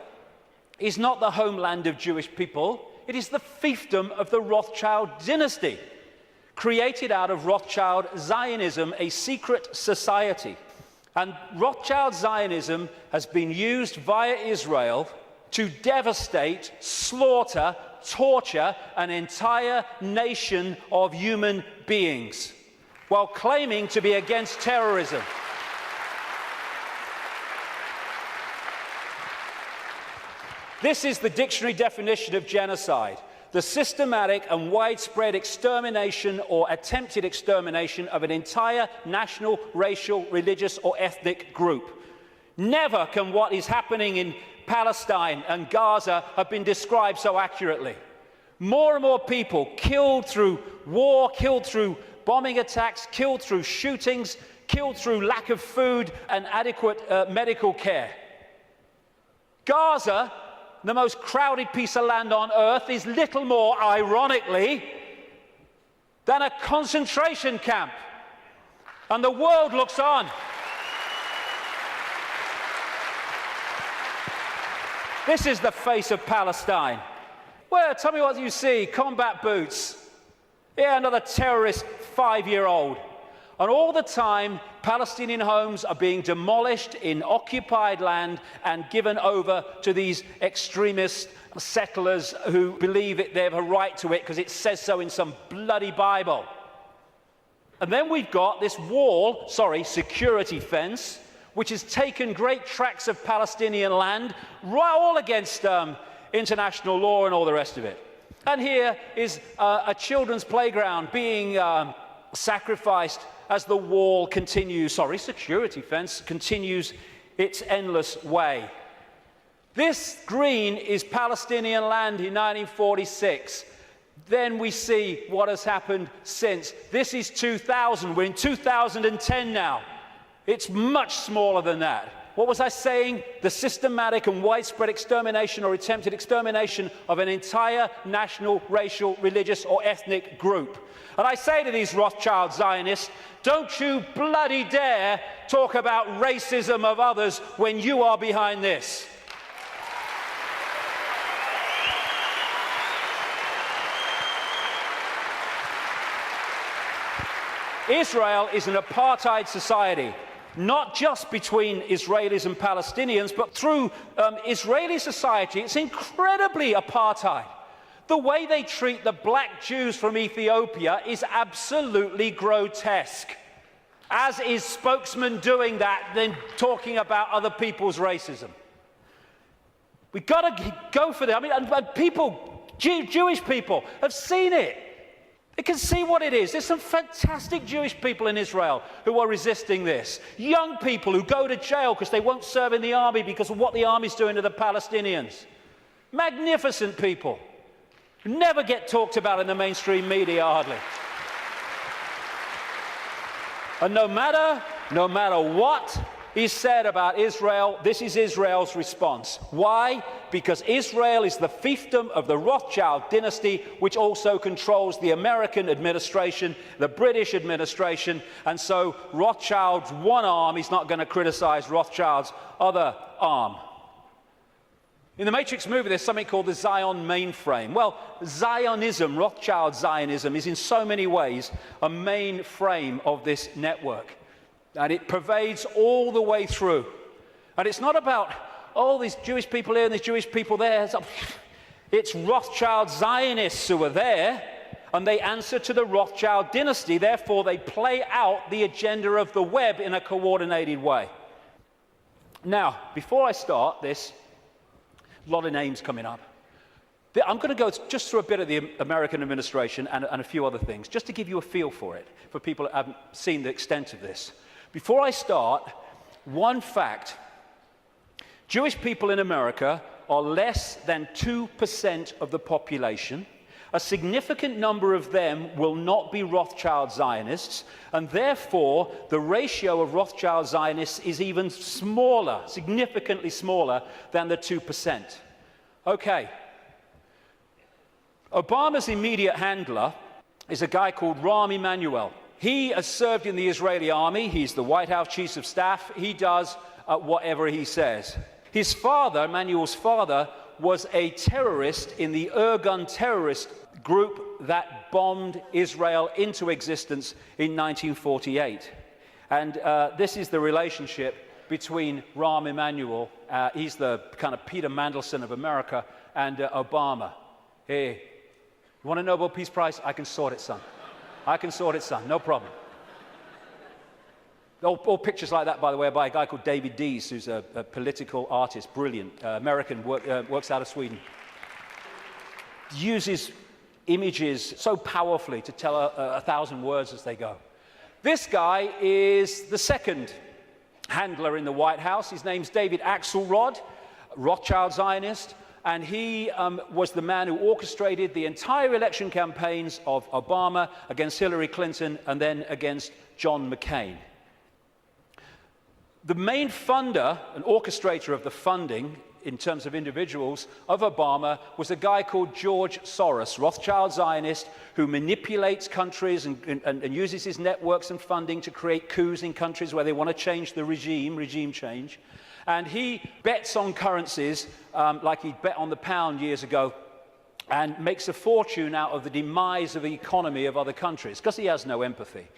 is not the homeland of Jewish people, it is the fiefdom of the Rothschild dynasty, created out of Rothschild Zionism, a secret society. And Rothschild Zionism has been used via Israel to devastate, slaughter, torture an entire nation of human beings, while claiming to be against terrorism. This is the dictionary definition of genocide: the systematic and widespread extermination or attempted extermination of an entire national, racial, religious, or ethnic group. Never can what is happening in Palestine and Gaza have been described so accurately. More and more people killed through war, killed through bombing attacks, killed through shootings, killed through lack of food and adequate medical care. Gaza, the most crowded piece of land on earth, is little more, ironically, than a concentration camp. And the world looks on. This is the face of Palestine. Well, tell me what you see. Combat boots. Yeah, another terrorist 5-year-old. And all the time, Palestinian homes are being demolished in occupied land and given over to these extremist settlers who believe they have a right to it because it says so in some bloody Bible. And then we've got this security fence, which has taken great tracts of Palestinian land, all against international law and all the rest of it. And here is a children's playground being sacrificed as the wall continues, security fence continues its endless way. This green is Palestinian land in 1946. Then we see what has happened since. This is 2000. We're in 2010 now. It's much smaller than that. What was I saying? The systematic and widespread extermination or attempted extermination of an entire national, racial, religious, or ethnic group. And I say to these Rothschild Zionists, don't you bloody dare talk about racism of others when you are behind this. Israel is an apartheid society, not just between Israelis and Palestinians, but through Israeli society. It's incredibly apartheid. The way they treat the black Jews from Ethiopia is absolutely grotesque, as is spokesman doing that, then talking about other people's racism. We've got to go for that. I mean, and people, Jewish people, have seen it. They can see what it is. There's some fantastic Jewish people in Israel who are resisting this. Young people who go to jail because they won't serve in the army because of what the army's doing to the Palestinians. Magnificent people who never get talked about in the mainstream media hardly. And no matter what is said about Israel, this is Israel's response. Why? Because Israel is the fiefdom of the Rothschild dynasty, which also controls the American administration, the British administration, and so Rothschild's one arm is not going to criticize Rothschild's other arm. In the Matrix movie, there's something called the Zion mainframe. Well, Zionism, Rothschild Zionism, is in so many ways a mainframe of this network. And it pervades all the way through. And it's not about, oh, these Jewish people here and these Jewish people there. It's Rothschild Zionists who are there, and they answer to the Rothschild dynasty. Therefore, they play out the agenda of the web in a coordinated way. Now, before I start this, a lot of names coming up. I'm going to go just through a bit of the American administration and a few other things, just to give you a feel for it, for people that haven't seen the extent of this. Before I start, one fact. Jewish people in America are less than 2% of the population. A significant number of them will not be Rothschild Zionists, and therefore the ratio of Rothschild Zionists is even smaller, significantly smaller than the 2%. Okay. Obama's immediate handler is a guy called Rahm Emanuel. He has served in the Israeli army. He's the White House Chief of Staff. He does whatever he says. His father, Emanuel's father, was a terrorist in the Irgun terrorist group that bombed Israel into existence in 1948. And this is the relationship between Rahm Emanuel, he's the kind of Peter Mandelson of America, and Obama. Hey, you want a Nobel Peace Prize? I can sort it, son. I can sort it, son. No problem. All pictures like that, by the way, are by a guy called David Dees, who's a political artist, brilliant, American, works out of Sweden. Uses images so powerfully to tell 1,000 words as they go. This guy is the second handler in the White House. His name's David Axelrod, Rothschild Zionist. And he was the man who orchestrated the entire election campaigns of Obama against Hillary Clinton and then against John McCain. The main funder and orchestrator of the funding in terms of individuals of Obama was a guy called George Soros, Rothschild Zionist, who manipulates countries and uses his networks and funding to create coups in countries where they want to change the regime change. And he bets on currencies like he bet on the pound years ago and makes a fortune out of the demise of the economy of other countries because he has no empathy.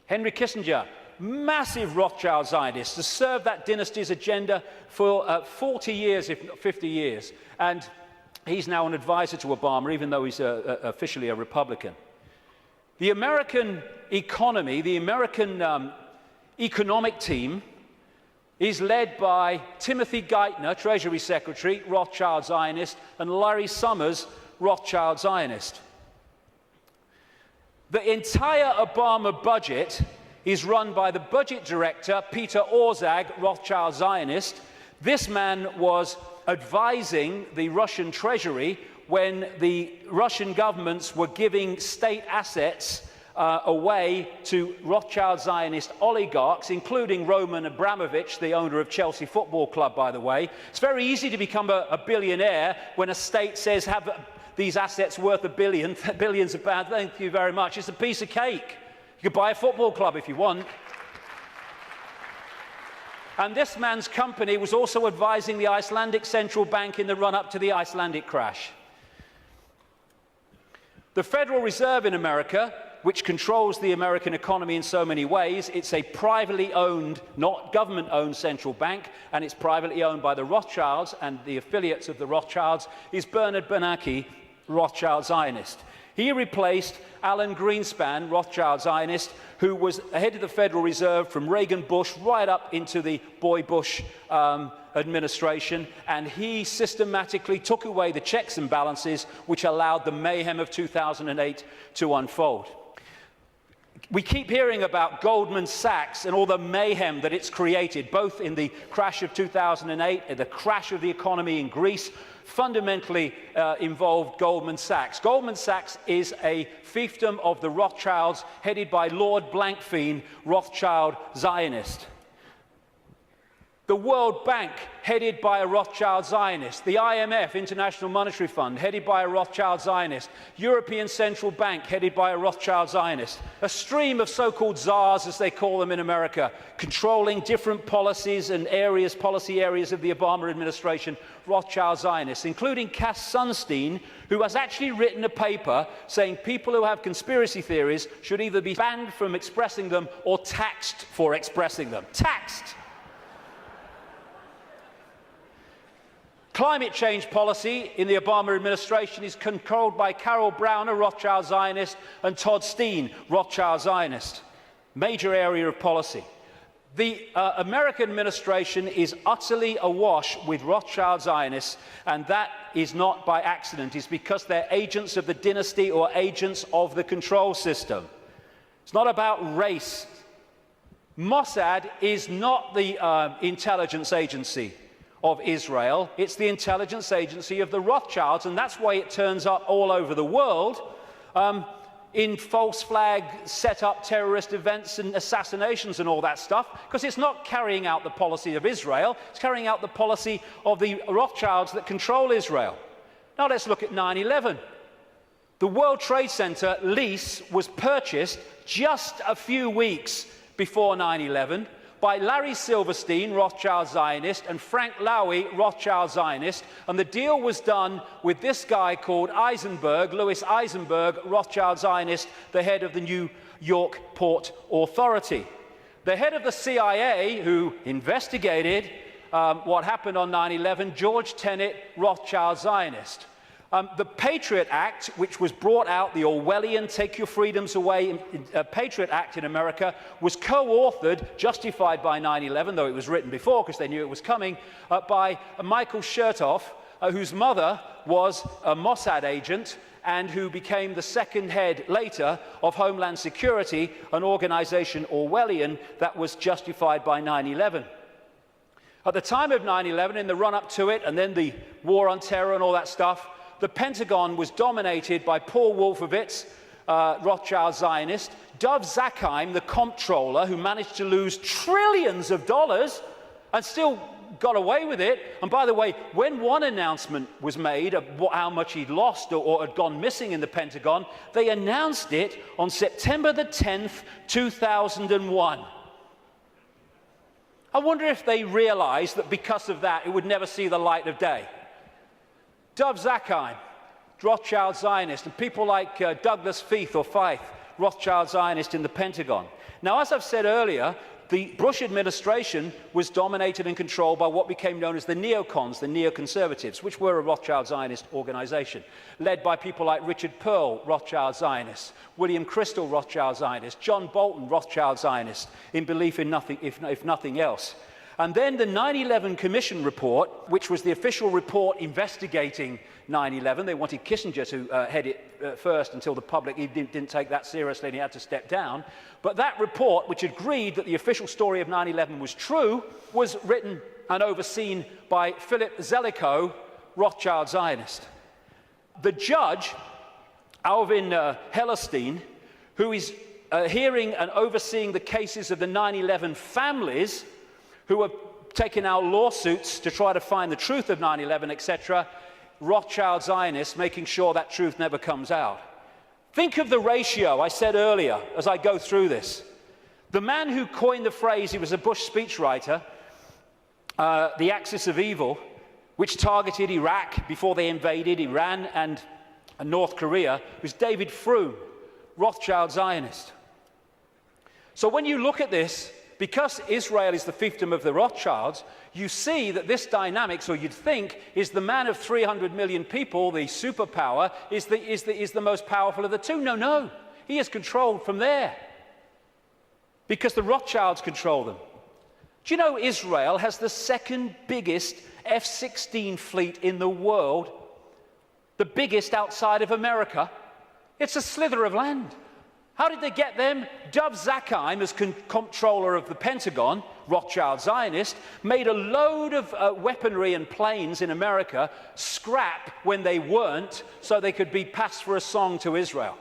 Henry Kissinger, massive Rothschild Zionist, has served that dynasty's agenda for 40 years, if not 50 years. And he's now an advisor to Obama, even though he's officially a Republican. The American economy, the American economic team, is led by Timothy Geithner, Treasury Secretary, Rothschild Zionist, and Larry Summers, Rothschild Zionist. The entire Obama budget is run by the budget director, Peter Orszag, Rothschild Zionist. This man was advising the Russian treasury when the Russian governments were giving state assets away to Rothschild Zionist oligarchs, including Roman Abramovich, the owner of Chelsea Football Club, by the way. It's very easy to become a billionaire when a state says, have these assets worth billions of pounds. Thank you very much. It's a piece of cake. You could buy a football club if you want. And this man's company was also advising the Icelandic central bank in the run-up to the Icelandic crash. The Federal Reserve in America, which controls the American economy in so many ways, it's a privately owned, not government-owned central bank, and it's privately owned by the Rothschilds and the affiliates of the Rothschilds, is Bernard Bernanke, Rothschild Zionist. He replaced Alan Greenspan, Rothschild Zionist, who was head of the Federal Reserve from Reagan Bush right up into the Boy Bush administration, and he systematically took away the checks and balances which allowed the mayhem of 2008 to unfold. We keep hearing about Goldman Sachs and all the mayhem that it's created, both in the crash of 2008 and the crash of the economy in Greece, fundamentally involved Goldman Sachs. Goldman Sachs is a fiefdom of the Rothschilds, headed by Lord Blankfein, Rothschild Zionist. The World Bank, headed by a Rothschild Zionist. The IMF, International Monetary Fund, headed by a Rothschild Zionist. European Central Bank, headed by a Rothschild Zionist. A stream of so-called czars, as they call them in America, controlling different policies and policy areas of the Obama administration, Rothschild Zionists, including Cass Sunstein, who has actually written a paper saying people who have conspiracy theories should either be banned from expressing them or taxed for expressing them. Taxed! Climate change policy in the Obama administration is controlled by Carol Browner, Rothschild Zionist, and Todd Steen, Rothschild Zionist. Major area of policy. The American administration is utterly awash with Rothschild Zionists, and that is not by accident. It's because they're agents of the dynasty or agents of the control system. It's not about race. Mossad is not the intelligence agency of Israel. It's the intelligence agency of the Rothschilds, and that's why it turns up all over the world in false flag set up terrorist events and assassinations and all that stuff, because it's not carrying out the policy of Israel, it's carrying out the policy of the Rothschilds that control Israel. Now let's look at 9/11. The World Trade Center lease was purchased just a few weeks before 9/11 by Larry Silverstein, Rothschild Zionist, and Frank Lowy, Rothschild Zionist, and the deal was done with this guy called Eisenberg, Louis Eisenberg, Rothschild Zionist, the head of the New York Port Authority. The head of the CIA, who investigated what happened on 9/11, George Tenet, Rothschild Zionist. The Patriot Act, which was brought out, the Orwellian Take Your Freedoms Away Patriot Act in America, was co-authored, justified by 9/11, though it was written before because they knew it was coming, by Michael Chertoff, whose mother was a Mossad agent and who became the second head later of Homeland Security, an organization Orwellian that was justified by 9/11. At the time of 9/11, in the run-up to it, and then the war on terror and all that stuff, the Pentagon was dominated by Paul Wolfowitz, Rothschild Zionist, Dov Zakheim, the comptroller, who managed to lose trillions of dollars and still got away with it. And by the way, when one announcement was made of how much he'd lost or had gone missing in the Pentagon, they announced it on September the 10th, 2001. I wonder if they realized that because of that, it would never see the light of day. Dov Zakheim, Rothschild Zionist, and people like Douglas Feith, Rothschild Zionist in the Pentagon. Now, as I've said earlier, the Bush administration was dominated and controlled by what became known as the neocons, the neoconservatives, which were a Rothschild Zionist organization, led by people like Richard Pearl, Rothschild Zionist, William Crystal, Rothschild Zionist, John Bolton, Rothschild Zionist, in belief in nothing, if nothing else. And then the 9/11 Commission report, which was the official report investigating 9/11. They wanted Kissinger to head it first until the public didn't take that seriously and he had to step down. But that report, which agreed that the official story of 9/11 was true, was written and overseen by Philip Zelikow, Rothschild Zionist. The judge, Alvin Hellerstein, who is hearing and overseeing the cases of the 9/11 families who are taking out lawsuits to try to find the truth of 9/11, etc., Rothschild Zionists making sure that truth never comes out. Think of the ratio I said earlier as I go through this. The man who coined the phrase, he was a Bush speechwriter, the axis of evil, which targeted Iraq before they invaded Iran and North Korea, was David Froome, Rothschild Zionist. So when you look at this, because Israel is the fiefdom of the Rothschilds, you see that this dynamics, or you'd think, is the man of 300 million people, the superpower, is the most powerful of the two. No, he is controlled from there because the Rothschilds control them. Do you know Israel has the second biggest F-16 fleet in the world, the biggest outside of America? It's a slither of land. How did they get them? Dov Zakheim, as comptroller of the Pentagon, Rothschild Zionist, made a load of weaponry and planes in America scrap when they weren't, so they could be passed for a song to Israel.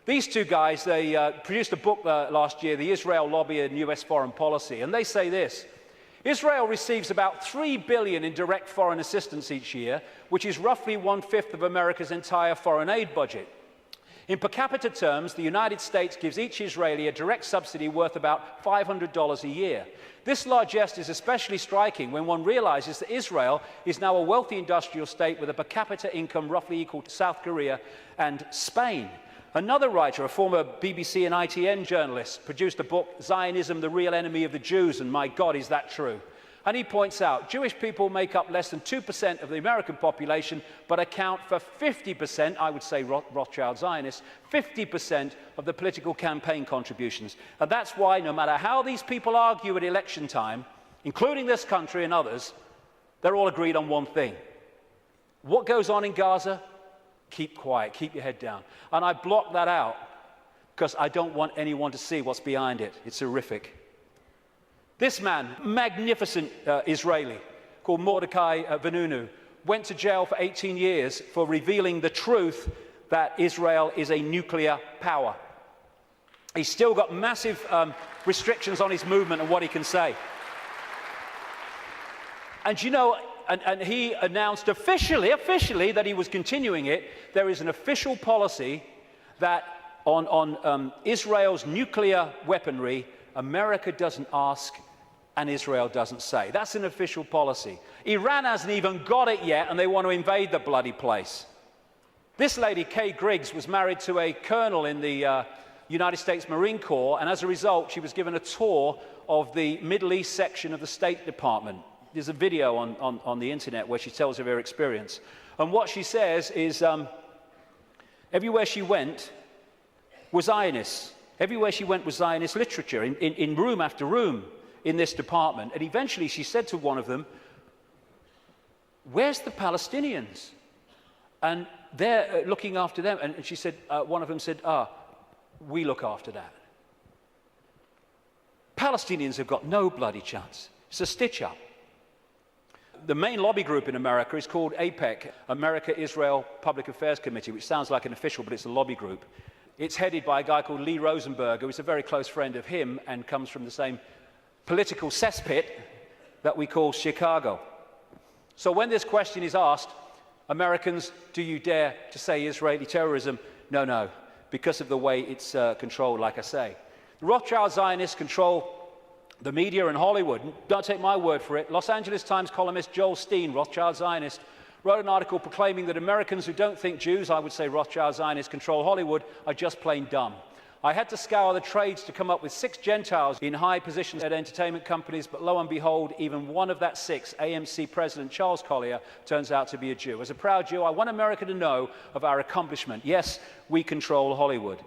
These two guys, they produced a book last year, The Israel Lobby and US Foreign Policy, and they say this: Israel receives about $3 billion in direct foreign assistance each year, which is roughly 1/5 of America's entire foreign aid budget. In per capita terms, the United States gives each Israeli a direct subsidy worth about $500 a year. This largesse is especially striking when one realizes that Israel is now a wealthy industrial state with a per capita income roughly equal to South Korea and Spain. Another writer, a former BBC and ITN journalist, produced a book, Zionism, the Real Enemy of the Jews, and my God, is that true? And he points out, Jewish people make up less than 2% of the American population, but account for 50%, I would say Rothschild Zionists, 50% of the political campaign contributions. And that's why, no matter how these people argue at election time, including this country and others, they're all agreed on one thing. What goes on in Gaza? Keep quiet, keep your head down. And I block that out because I don't want anyone to see what's behind it. It's horrific. This man, magnificent Israeli, called Mordecai Vanunu, went to jail for 18 years for revealing the truth that Israel is a nuclear power. He's still got massive restrictions on his movement and what he can say. And you know, and he announced officially that he was continuing it. There is an official policy that on Israel's nuclear weaponry, America doesn't ask and Israel doesn't say. That's an official policy. Iran hasn't even got it yet, and they want to invade the bloody place. This lady, Kay Griggs, was married to a colonel in the United States Marine Corps, and as a result, she was given a tour of the Middle East section of the State Department. There's a video on the internet where she tells of her experience. And what she says is, everywhere she went was Zionists. Everywhere she went was Zionist literature, in room after room in this department. And eventually she said to one of them, "Where's the Palestinians?" And they're looking after them. And she said, one of them said, "We look after that." Palestinians have got no bloody chance. It's a stitch-up. The main lobby group in America is called AIPAC, America-Israel Public Affairs Committee, which sounds like an official, but it's a lobby group. It's headed by a guy called Lee Rosenberg, who is a very close friend of him and comes from the same political cesspit that we call Chicago. So when this question is asked, Americans, do you dare to say Israeli terrorism? No, because of the way it's controlled, like I say. The Rothschild Zionists control the media and Hollywood. Don't take my word for it. Los Angeles Times columnist Joel Steen, Rothschild Zionist, wrote an article proclaiming that Americans who don't think Jews, I would say Rothschild Zionists, control Hollywood are just plain dumb. I had to scour the trades to come up with 6 Gentiles in high positions at entertainment companies, but lo and behold, even one of that 6, AMC President Charles Collier, turns out to be a Jew. As a proud Jew, I want America to know of our accomplishment. Yes, we control Hollywood.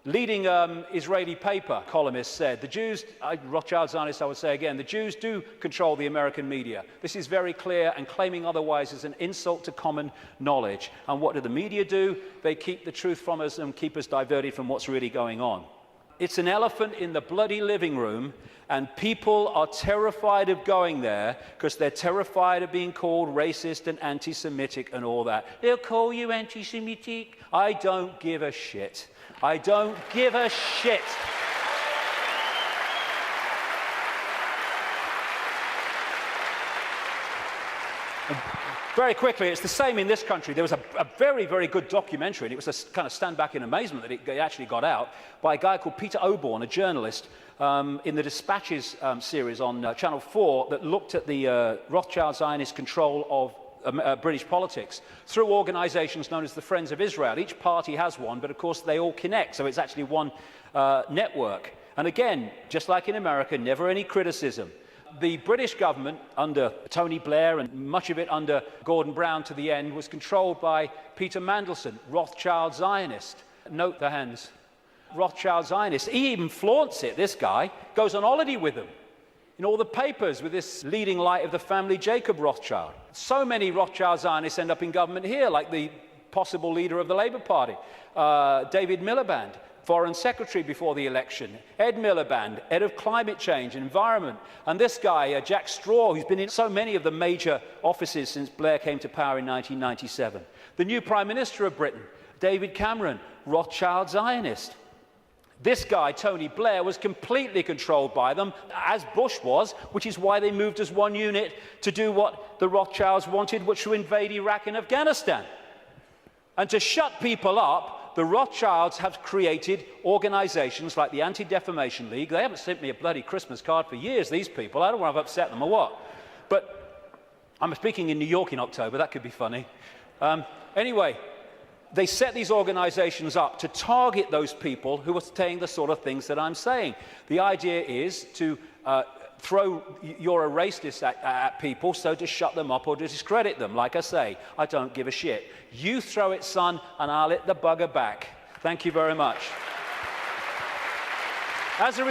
leading Israeli paper columnist said, the Jews, Rothschild Zionists I would say again, the Jews do control the American media. This is very clear, and claiming otherwise is an insult to common knowledge. And what do the media do? They keep the truth from us and keep us diverted from what's really going on. It's an elephant in the bloody living room, and people are terrified of going there because they're terrified of being called racist and anti-Semitic and all that. They'll call you anti-Semitic. I don't give a shit. I don't give a shit. Very quickly, it's the same in this country. There was a very, very good documentary, and it was a kind of stand back in amazement that it actually got out, by a guy called Peter Oborne, a journalist, in the Dispatches series on Channel 4 that looked at the Rothschild Zionist control of British politics through organizations known as the Friends of Israel. Each party has one, but of course they all connect, so it's actually one network. And again, just like in America, never any criticism. The British government, under Tony Blair and much of it under Gordon Brown to the end, was controlled by Peter Mandelson, Rothschild Zionist. Note the hands. Rothschild Zionist. He even flaunts it, this guy, goes on holiday with them in all the papers with this leading light of the family, Jacob Rothschild. So many Rothschild Zionists end up in government here, like the possible leader of the Labour Party, David Miliband, Foreign Secretary before the election, Ed Miliband, head of climate change and environment, and this guy, Jack Straw, who's been in so many of the major offices since Blair came to power in 1997. The new Prime Minister of Britain, David Cameron, Rothschild Zionist. This guy, Tony Blair, was completely controlled by them, as Bush was, which is why they moved as one unit to do what the Rothschilds wanted, which was to invade Iraq and Afghanistan. And to shut people up, the Rothschilds have created organizations like the Anti-Defamation League. They haven't sent me a bloody Christmas card for years, these people. I don't want to upset them or what. But I'm speaking in New York in October. That could be funny. Anyway, they set these organizations up to target those people who are saying the sort of things that I'm saying. The idea is to throw you're a racist at people, so to shut them up or to discredit them. Like I say, I don't give a shit. You throw it, son, and I'll hit the bugger back. Thank you very much. As a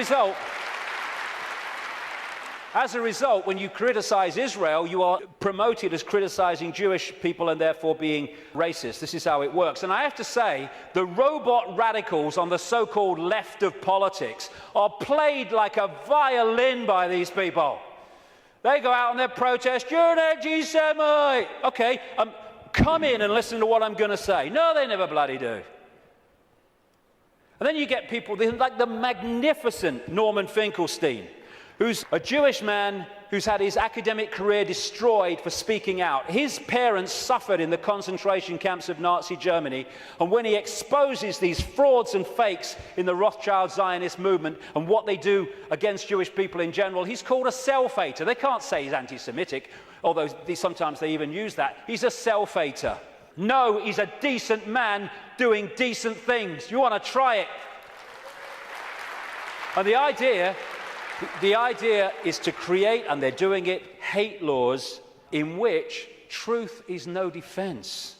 result, when you criticize Israel, you are promoted as criticizing Jewish people and therefore being racist. This is how it works. And I have to say, the robot radicals on the so-called left of politics are played like a violin by these people. They go out on their protest, you're an anti-Semite. Okay, come in and listen to what I'm going to say. No, they never bloody do. And then you get people like the magnificent Norman Finkelstein, who's a Jewish man who's had his academic career destroyed for speaking out. His parents suffered in the concentration camps of Nazi Germany, and when he exposes these frauds and fakes in the Rothschild Zionist movement and what they do against Jewish people in general, he's called a self-hater. They can't say he's anti-Semitic, although sometimes they even use that. He's a self-hater. No, he's a decent man doing decent things. You want to try it. And the idea is to create, and they're doing it, hate laws in which truth is no defense.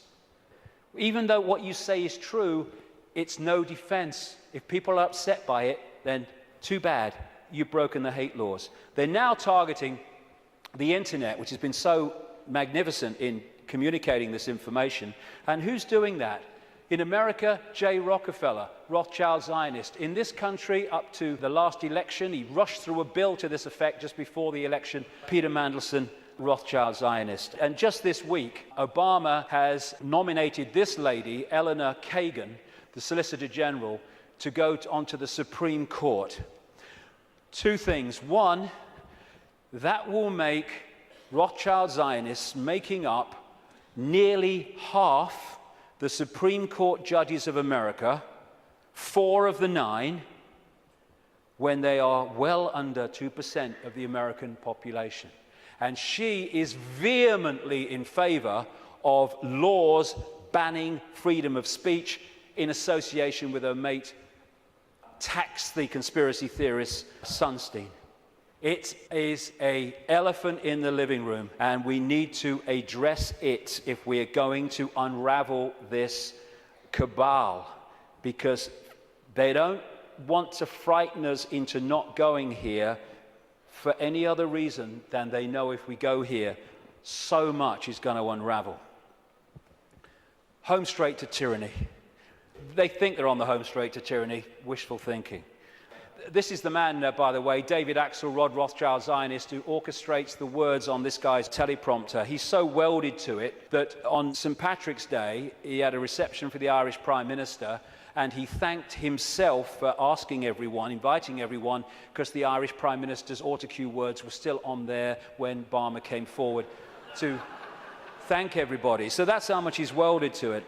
Even though what you say is true, it's no defense. If people are upset by it, then too bad, you've broken the hate laws. They're now targeting the internet, which has been so magnificent in communicating this information. And who's doing that? In America, J. Rockefeller, Rothschild Zionist. In this country, up to the last election, he rushed through a bill to this effect just before the election, Peter Mandelson, Rothschild Zionist. And just this week, Obama has nominated this lady, Eleanor Kagan, the Solicitor General, to go onto the Supreme Court. Two things. One, that will make Rothschild Zionists making up nearly half the Supreme Court judges of America, 4 of the 9, when they are well under 2% of the American population. And she is vehemently in favor of laws banning freedom of speech in association with her mate, tax the conspiracy theorist Sunstein. It is an elephant in the living room, and we need to address it if we are going to unravel this cabal, because They don't want to frighten us into not going here for any other reason than they know if we go here, so much is going to unravel. Home straight to tyranny. They think they're on the home straight to tyranny, wishful thinking. This is the man, by the way, David Axelrod, Rothschild Zionist, who orchestrates the words on this guy's teleprompter. He's so welded to it that on St. Patrick's Day, he had a reception for the Irish Prime Minister, and he thanked himself for asking everyone, inviting everyone, because the Irish Prime Minister's autocue words were still on there when Barmer came forward to thank everybody. So that's how much he's welded to it.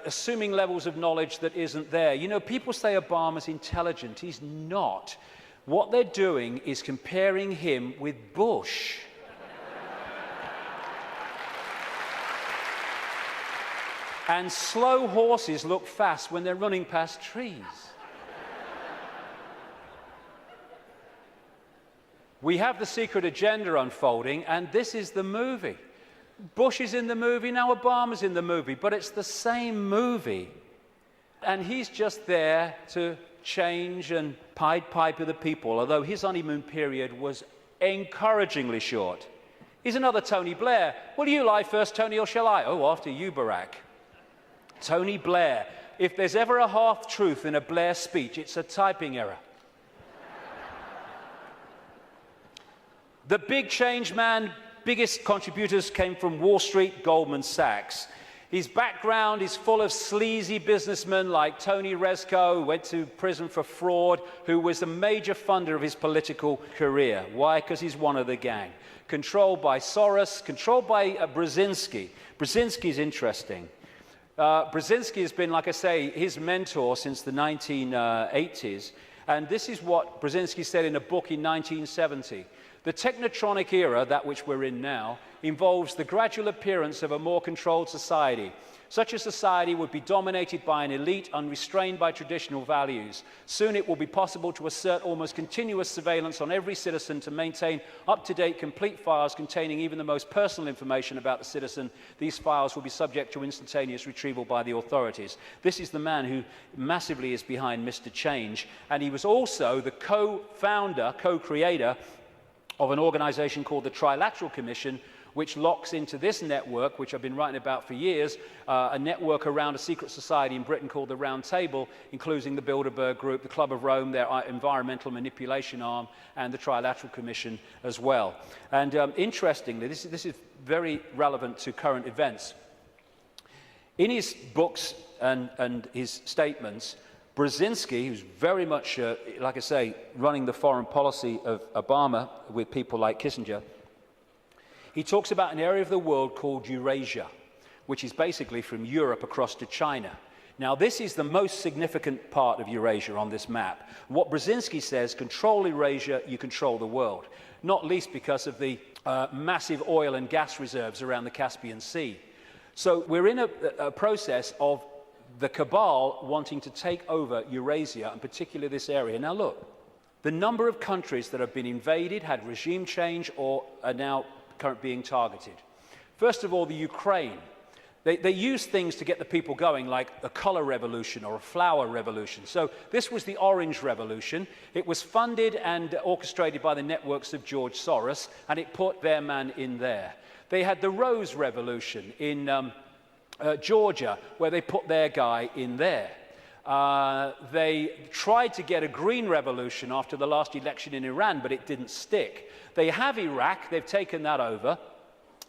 Assuming levels of knowledge that isn't there. You know, people say Obama's intelligent. He's not. What they're doing is comparing him with Bush. And slow horses look fast when they're running past trees. We have the secret agenda unfolding, and this is the movie. Bush is in the movie, now Obama's in the movie, but it's the same movie. And he's just there to change and Pied Piper the people, although his honeymoon period was encouragingly short. He's another Tony Blair. Will you lie first, Tony, or shall I? Oh, after you, Barack. Tony Blair. If there's ever a half-truth in a Blair speech, it's a typing error. The big change man, biggest contributors came from Wall Street, Goldman Sachs. His background is full of sleazy businessmen like Tony Rezko, who went to prison for fraud, who was a major funder of his political career. Why? Because he's one of the gang. Controlled by Soros, controlled by Brzezinski. Brzezinski's interesting. Brzezinski has been, like I say, his mentor since the 1980s. And this is what Brzezinski said in a book in 1970. The technotronic era, that which we're in now, involves the gradual appearance of a more controlled society. Such a society would be dominated by an elite unrestrained by traditional values. Soon it will be possible to assert almost continuous surveillance on every citizen to maintain up-to-date complete files containing even the most personal information about the citizen. These files will be subject to instantaneous retrieval by the authorities. This is the man who massively is behind Mr. Change, and he was also the co-founder, co-creator of an organization called the Trilateral Commission, which locks into this network, which I've been writing about for years, a network around a secret society in Britain called the Round Table, including the Bilderberg Group, the Club of Rome, their environmental manipulation arm, and the Trilateral Commission as well. And interestingly, this is very relevant to current events. In his books and his statements, Brzezinski, who's very much, like I say, running the foreign policy of Obama with people like Kissinger, he talks about an area of the world called Eurasia, which is basically from Europe across to China. Now, this is the most significant part of Eurasia on this map. What Brzezinski says, control Eurasia, you control the world, not least because of the massive oil and gas reserves around the Caspian Sea. So we're in a process of the cabal wanting to take over Eurasia, and particularly this area. Now look, the number of countries that have been invaded, had regime change, or are now currently being targeted. First of all, the Ukraine. They use things to get the people going, like a color revolution or a flower revolution. So this was the Orange Revolution. It was funded and orchestrated by the networks of George Soros, and it put their man in there. They had the Rose Revolution in Georgia, where they put their guy in there. They tried to get a green revolution after the last election in Iran, but it didn't stick. They have Iraq, they've taken that over.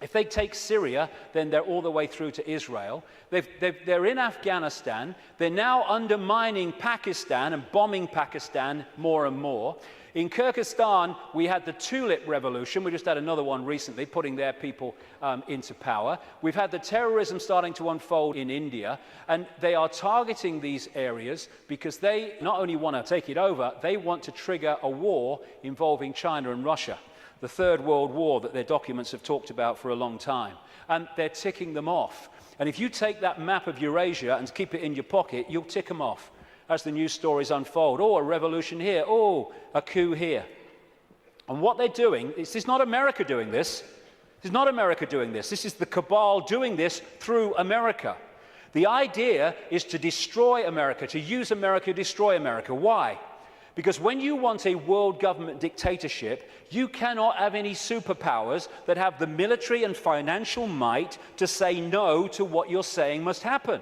If they take Syria, then they're all the way through to Israel. They're in Afghanistan. They're now undermining Pakistan and bombing Pakistan more and more. In Kyrgyzstan, we had the Tulip Revolution. We just had another one recently, putting their people into power. We've had the terrorism starting to unfold in India, and they are targeting these areas because they not only want to take it over, they want to trigger a war involving China and Russia, the Third World War that their documents have talked about for a long time. And they're ticking them off. And if you take that map of Eurasia and keep it in your pocket, you'll tick them off as the news stories unfold. Oh, a revolution here. Oh, a coup here. And what they're doing, this is not America doing this. This is not America doing this. This is the cabal doing this through America. The idea is to destroy America, to use America to destroy America. Why? Because when you want a world government dictatorship, you cannot have any superpowers that have the military and financial might to say no to what you're saying must happen.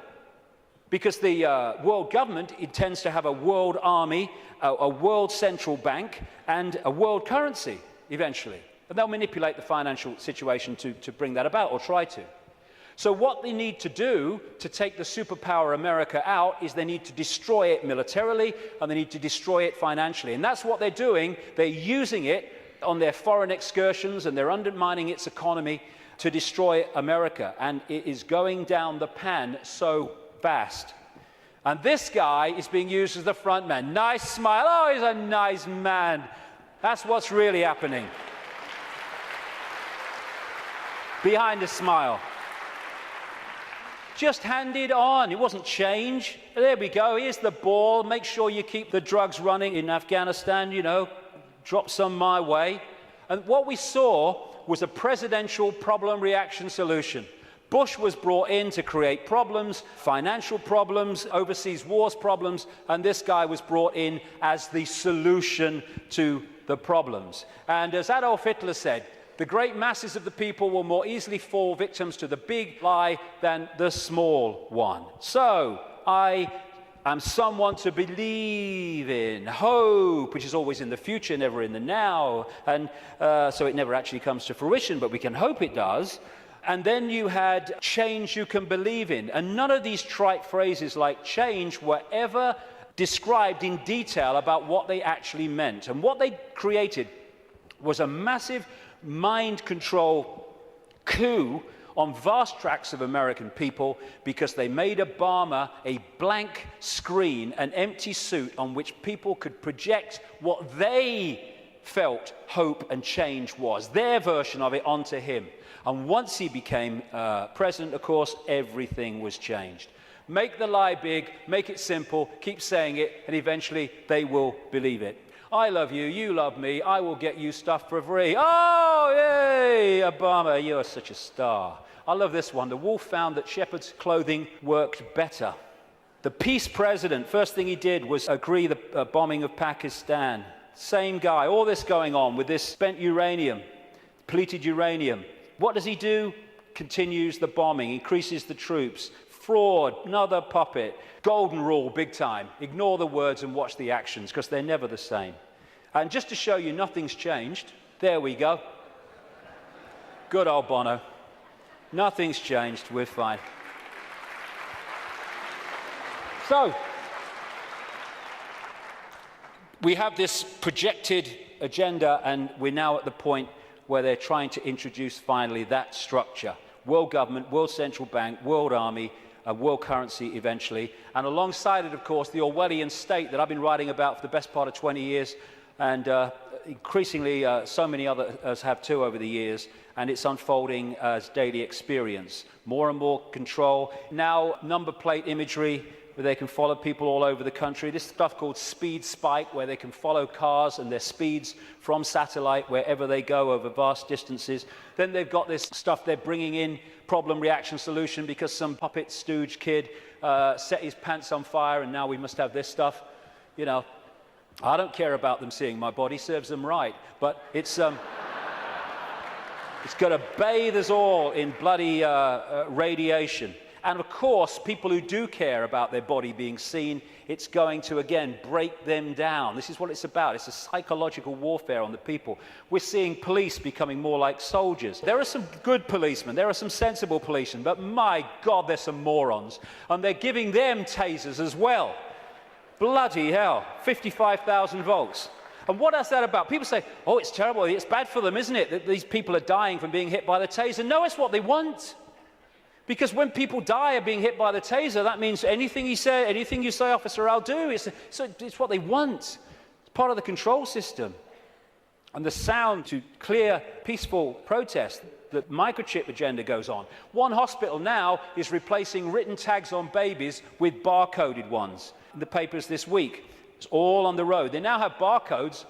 Because the world government intends to have a world army, a world central bank, and a world currency, eventually. And they'll manipulate the financial situation to bring that about, or try to. So what they need to do to take the superpower America out is they need to destroy it militarily, and they need to destroy it financially. And that's what they're doing. They're using it on their foreign excursions, and they're undermining its economy to destroy America. And it is going down the pan so fast. And this guy is being used as the front man. Nice smile. Oh, he's a nice man. That's what's really happening. Behind the smile. Just hand it on. It wasn't change. There we go. Here's the ball. Make sure you keep the drugs running in Afghanistan, you know. Drop some my way. And what we saw was a presidential problem reaction solution. Bush was brought in to create problems, financial problems, overseas wars problems, and this guy was brought in as the solution to the problems. And as Adolf Hitler said, the great masses of the people will more easily fall victims to the big lie than the small one. So, I am someone to believe in. Hope, which is always in the future, never in the now. And so it never actually comes to fruition, but we can hope it does. And then you had change you can believe in. And none of these trite phrases like change were ever described in detail about what they actually meant. And what they created was a massive mind control coup on vast tracts of American people, because they made Obama a blank screen, an empty suit on which people could project what they felt hope and change was, their version of it, onto him. And once he became president, of course, everything was changed. Make the lie big, make it simple, keep saying it, and eventually they will believe it. I love you, you love me, I will get you stuff for free. Oh, yay, Obama, you're such a star. I love this one. The wolf found that shepherd's clothing worked better. The peace president, first thing he did was agree the bombing of Pakistan. Same guy, all this going on with this spent uranium, depleted uranium. What does he do? Continues the bombing, increases the troops. Fraud, another puppet. Golden rule, big time. Ignore the words and watch the actions, because they're never the same. And just to show you nothing's changed, there we go. Good old Bono. Nothing's changed, we're fine. So, we have this projected agenda, and we're now at the point where they're trying to introduce finally that structure. World government, world central bank, world army, a world currency eventually, and alongside it, of course, the Orwellian state that I've been writing about for the best part of 20 years, and increasingly so many others have too over the years, and it's unfolding as daily experience. More and more control. Now, number plate imagery, where they can follow people all over the country. This stuff called Speed Spike, where they can follow cars and their speeds from satellite wherever they go over vast distances. Then they've got this stuff they're bringing in, problem reaction solution, because some puppet stooge kid set his pants on fire, and now we must have this stuff. You know, I don't care about them seeing my body, serves them right, but it's going to bathe us all in bloody radiation. And of course, people who do care about their body being seen, it's going to, again, break them down. This is what it's about. It's a psychological warfare on the people. We're seeing police becoming more like soldiers. There are some good policemen. There are some sensible policemen. But my God, there's some morons. And they're giving them tasers as well. Bloody hell. 55,000 volts. And what is that about? People say, oh, it's terrible. It's bad for them, isn't it, that these people are dying from being hit by the taser? No, it's what they want. Because when people die of being hit by the taser, that means anything you say, officer, I'll do. It's what they want. It's part of the control system. And the sound to clear, peaceful protest, the microchip agenda goes on. One hospital now is replacing written tags on babies with barcoded ones. In the papers this week, it's all on the road. They now have barcodes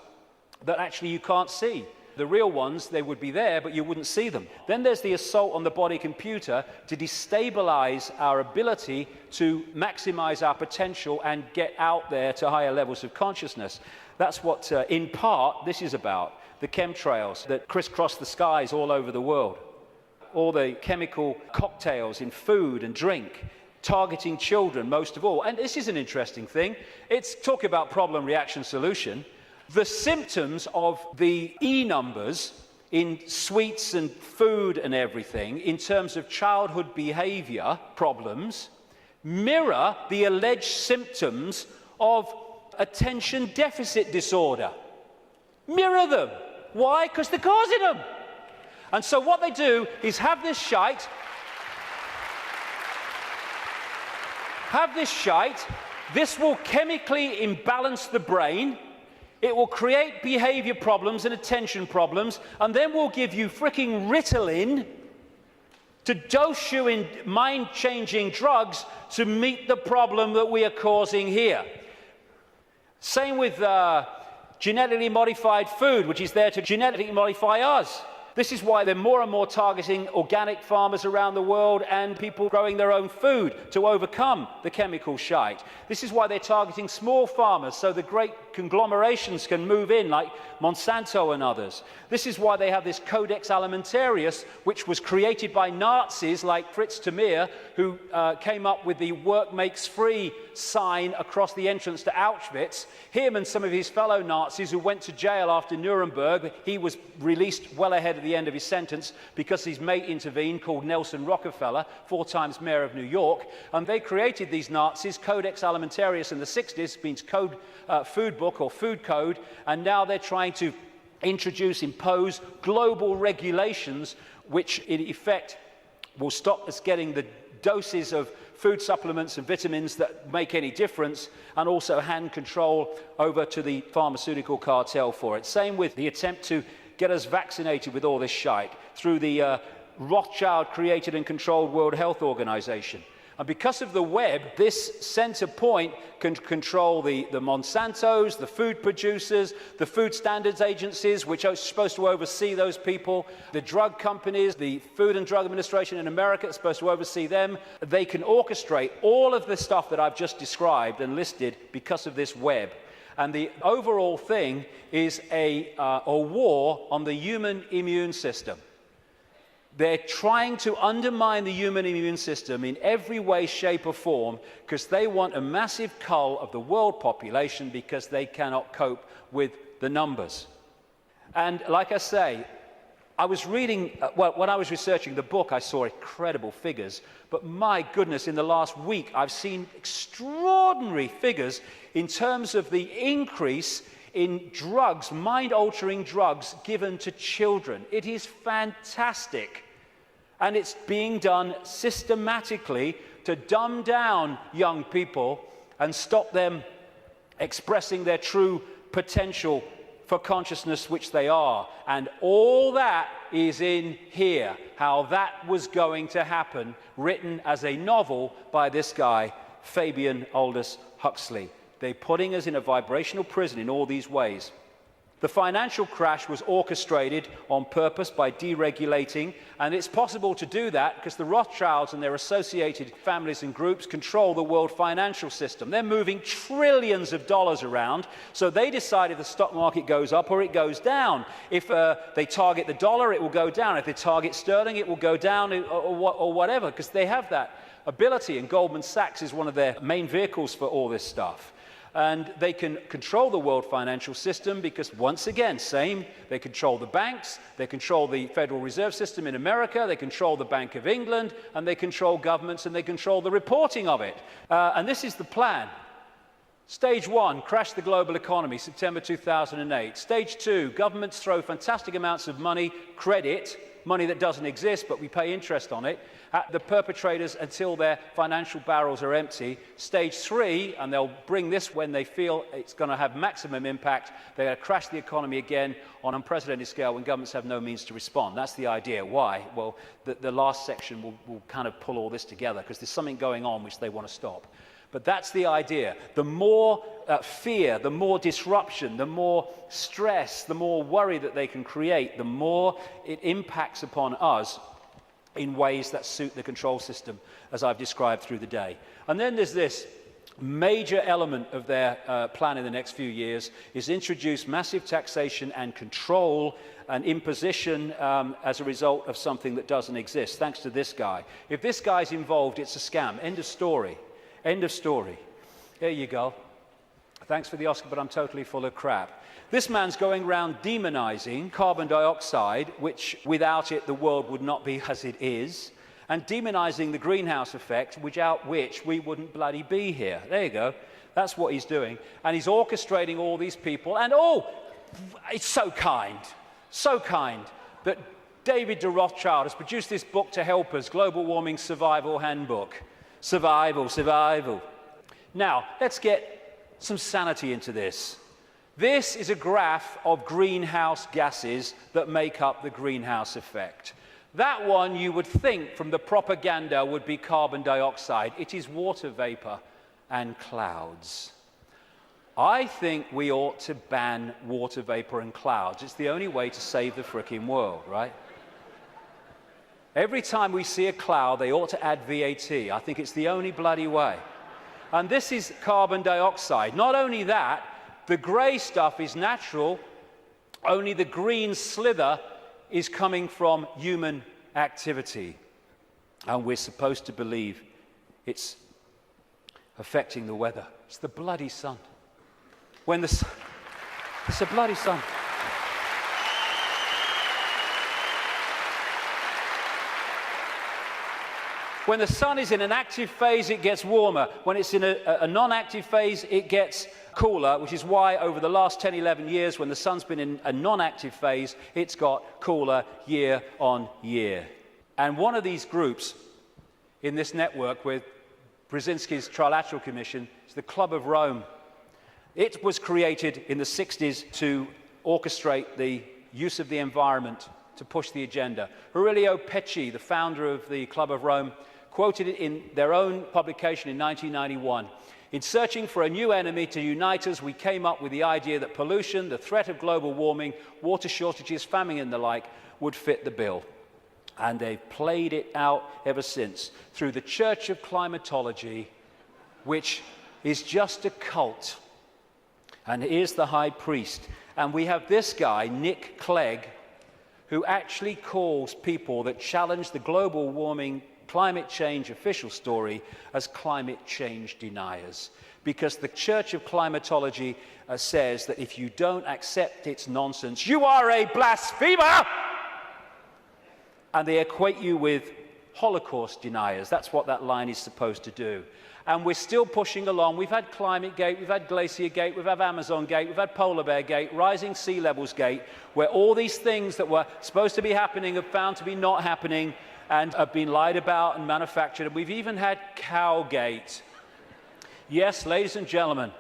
that actually you can't see. The real ones, they would be there, but you wouldn't see them. Then there's the assault on the body computer to destabilize our ability to maximize our potential and get out there to higher levels of consciousness. That's what, in part, this is about. The chemtrails that crisscross the skies all over the world. All the chemical cocktails in food and drink, targeting children most of all. And this is an interesting thing. It's talk about problem, reaction, solution. The symptoms of the E numbers in sweets and food and everything, in terms of childhood behavior problems, mirror the alleged symptoms of attention deficit disorder. Mirror them. Why? Because they're causing them. And so what they do is have this shite, this will chemically imbalance the brain, it will create behavior problems and attention problems, and then we'll give you fricking Ritalin to dose you in mind-changing drugs to meet the problem that we are causing here. Same with genetically modified food, which is there to genetically modify us. This is why they're more and more targeting organic farmers around the world and people growing their own food to overcome the chemical shite. This is why they're targeting small farmers so the great conglomerations can move in, like Monsanto and others. This is why they have this Codex Alimentarius, which was created by Nazis like Fritz Tamir, who came up with the work makes free sign across the entrance to Auschwitz. Him and some of his fellow Nazis who went to jail after Nuremberg, he was released well ahead of the end of his sentence because his mate intervened, called Nelson Rockefeller, 4 times mayor of New York, and they created these Nazis. Codex Alimentarius in the 60s means code, food book or food code, and now they're trying to impose global regulations which in effect will stop us getting the doses of food supplements and vitamins that make any difference, and also hand control over to the pharmaceutical cartel for it. Same with the attempt to get us vaccinated with all this shite through the Rothschild-created and controlled World Health Organization. And because of the web, this center point can control the Monsantos, the food producers, the food standards agencies, which are supposed to oversee those people, the drug companies, the Food and Drug Administration in America is supposed to oversee them. They can orchestrate all of the stuff that I've just described and listed because of this web. And the overall thing is a war on the human immune system. They're trying to undermine the human immune system in every way, shape, or form because they want a massive cull of the world population because they cannot cope with the numbers. And like I say, I was reading, when I was researching the book, I saw incredible figures. But my goodness, in the last week, I've seen extraordinary figures in terms of the increase in drugs, mind-altering drugs given to children. It is fantastic. And it's being done systematically to dumb down young people and stop them expressing their true potential for consciousness, which they are. And all that is in here, how that was going to happen, written as a novel by this guy, Fabian Aldous Huxley. They're putting us in a vibrational prison in all these ways. The financial crash was orchestrated on purpose by deregulating, and it's possible to do that because the Rothschilds and their associated families and groups control the world financial system. They're moving trillions of dollars around, so they decide if the stock market goes up or it goes down. If they target the dollar, it will go down. If they target sterling, it will go down or whatever, because they have that ability, and Goldman Sachs is one of their main vehicles for all this stuff. And they can control the world financial system because, once again, they control the banks, they control the Federal Reserve System in America, they control the Bank of England, and they control governments, and they control the reporting of it. And this is the plan. Stage 1, crash the global economy, September 2008. Stage 2, governments throw fantastic amounts of money, credit, money that doesn't exist, but we pay interest on it, at the perpetrators until their financial barrels are empty. Stage 3, and they'll bring this when they feel it's going to have maximum impact, they're going to crash the economy again on an unprecedented scale when governments have no means to respond. That's the idea. Why? Well, the last section will kind of pull all this together because there's something going on which they want to stop. But that's the idea. The more fear, the more disruption, the more stress, the more worry that they can create, the more it impacts upon us in ways that suit the control system, as I've described through the day. And then there's this major element of their plan in the next few years is introduce massive taxation and control and imposition as a result of something that doesn't exist, thanks to this guy. If this guy's involved, it's a scam. End of story. End of story. There you go. Thanks for the Oscar, but I'm totally full of crap. This man's going around demonizing carbon dioxide, which without it the world would not be as it is, and demonizing the greenhouse effect, without which we wouldn't bloody be here. There you go. That's what he's doing. And he's orchestrating all these people. And it's so kind that David de Rothschild has produced this book to help us, Global Warming Survival Handbook. Survival. Now, let's get some sanity into this. This is a graph of greenhouse gases that make up the greenhouse effect. That one, you would think from the propaganda, would be carbon dioxide. It is water vapor and clouds. I think we ought to ban water vapor and clouds. It's the only way to save the frickin' world, right? Every time we see a cloud, they ought to add VAT. I think it's the only bloody way. And this is carbon dioxide. Not only that, the grey stuff is natural, only the green slither is coming from human activity. And we're supposed to believe it's affecting the weather. It's the bloody sun. It's the bloody sun. When the sun is in an active phase, it gets warmer. When it's in a non-active phase, it gets cooler, which is why over the last 10, 11 years, when the sun's been in a non-active phase, it's got cooler year on year. And one of these groups in this network with Brzezinski's Trilateral Commission is the Club of Rome. It was created in the 60s to orchestrate the use of the environment to push the agenda. Aurelio Pecci, the founder of the Club of Rome, quoted it in their own publication in 1991. In searching for a new enemy to unite us, we came up with the idea that pollution, the threat of global warming, water shortages, famine and the like would fit the bill. And they've played it out ever since through the Church of Climatology, which is just a cult. And here's the high priest. And we have this guy, Nick Clegg, who actually calls people that challenge the global warming climate change official story as climate change deniers. Because the Church of Climatology says that if you don't accept its nonsense, you are a blasphemer! And they equate you with Holocaust deniers. That's what that line is supposed to do. And we're still pushing along. We've had Climate Gate, we've had Glacier Gate, we've had Amazon Gate, we've had Polar Bear Gate, Rising Sea Levels Gate, where all these things that were supposed to be happening have found to be not happening and have been lied about and manufactured. And we've even had Cowgate. Yes, ladies and gentlemen,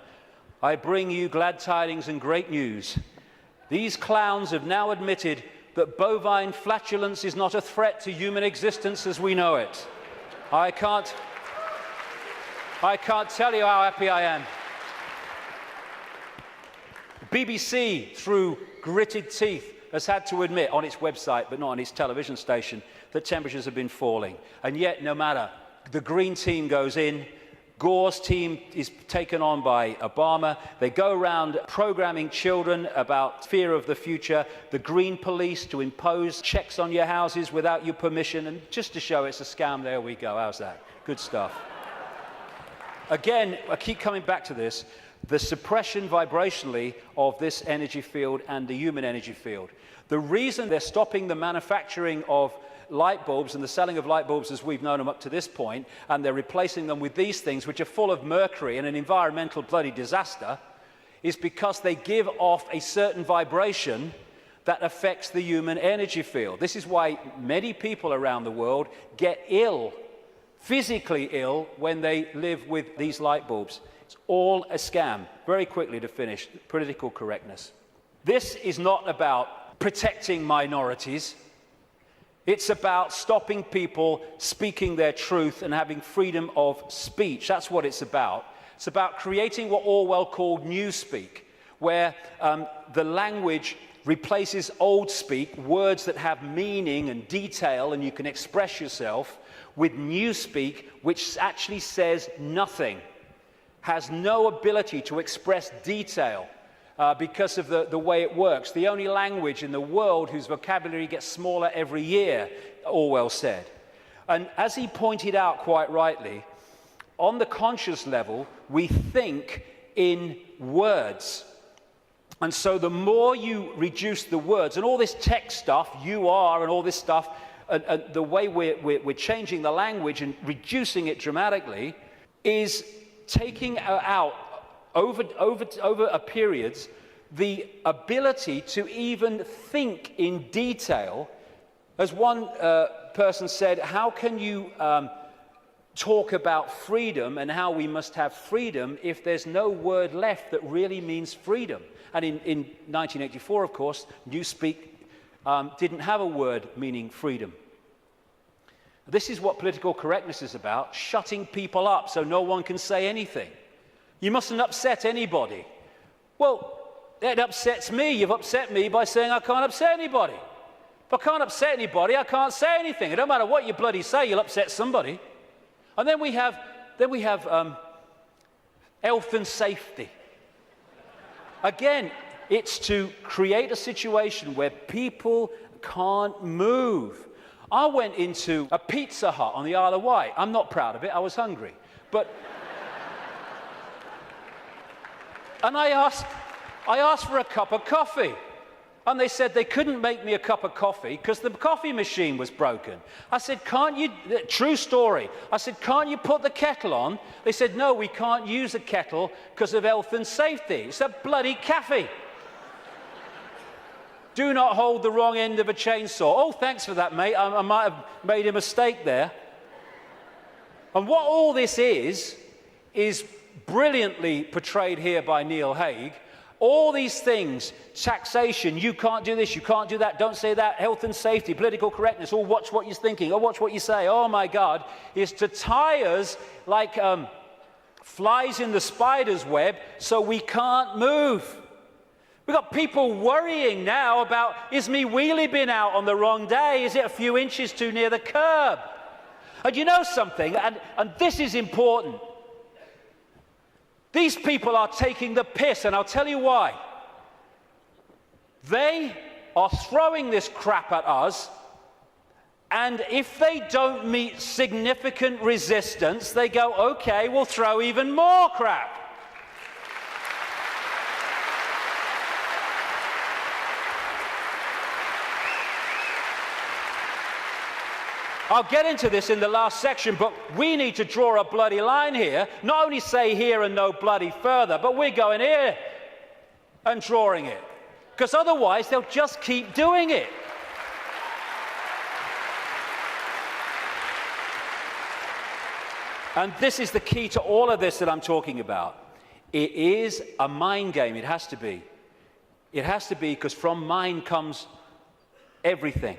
I bring you glad tidings and great news. These clowns have now admitted that bovine flatulence is not a threat to human existence as we know it. I can't tell you how happy I am. BBC, through gritted teeth, has had to admit on its website, but not on its television station, that temperatures have been falling. And yet, no matter, the Green Team goes in, Gore's team is taken on by Obama. They go around programming children about fear of the future, the Green Police to impose checks on your houses without your permission, and just to show it's a scam, there we go. How's that? Good stuff. Again, I keep coming back to this, the suppression vibrationally of this energy field and the human energy field. The reason they're stopping the manufacturing of light bulbs and the selling of light bulbs as we've known them up to this point, and they're replacing them with these things which are full of mercury and an environmental bloody disaster, is because they give off a certain vibration that affects the human energy field. This is why many people around the world get ill, physically ill, when they live with these light bulbs. It's all a scam. Very quickly to finish, political correctness. This is not about protecting minorities. It's about stopping people speaking their truth and having freedom of speech. That's what it's about. It's about creating what Orwell called newspeak, where the language replaces old speak, words that have meaning and detail and you can express yourself, with newspeak, which actually says nothing, has no ability to express detail because of the way it works. The only language in the world whose vocabulary gets smaller every year, Orwell said. And as he pointed out quite rightly, on the conscious level, we think in words. And so the more you reduce the words, and all this tech stuff, you are, and all this stuff, and the way we're changing the language and reducing it dramatically, is taking out, over a periods, the ability to even think in detail. As one person said, how can you talk about freedom and how we must have freedom if there's no word left that really means freedom? And in 1984, of course, newspeak didn't have a word meaning freedom. This is what political correctness is about, shutting people up so no one can say anything. You mustn't upset anybody. Well, it upsets me. You've upset me by saying I can't upset anybody. If I can't upset anybody, I can't say anything. It don't matter what you bloody say, you'll upset somebody. And then we have health and safety. Again, it's to create a situation where people can't move. I went into a Pizza Hut on the Isle of Wight. I'm not proud of it, I was hungry. And I asked for a cup of coffee. And they said they couldn't make me a cup of coffee because the coffee machine was broken. I said, can't you, true story, I said, can't you put the kettle on? They said, no, we can't use a kettle because of health and safety. It's a bloody cafe. Do not hold the wrong end of a chainsaw. Oh, thanks for that, mate. I might have made a mistake there. And what all this is brilliantly portrayed here by Neil Haig. All these things, taxation, you can't do this, you can't do that, don't say that, health and safety, political correctness, oh, watch what you're thinking, oh, watch what you say, oh my God, is to tie us like flies in the spider's web so we can't move. We've got people worrying now about, is me wheelie bin out on the wrong day? Is it a few inches too near the curb? And you know something, and this is important. These people are taking the piss, and I'll tell you why. They are throwing this crap at us, and if they don't meet significant resistance, they go, okay, we'll throw even more crap. I'll get into this in the last section, but we need to draw a bloody line here. Not only say here and no bloody further, but we're going here and drawing it. Because otherwise, they'll just keep doing it. And this is the key to all of this that I'm talking about. It is a mind game. It has to be. It has to be, because from mind comes everything.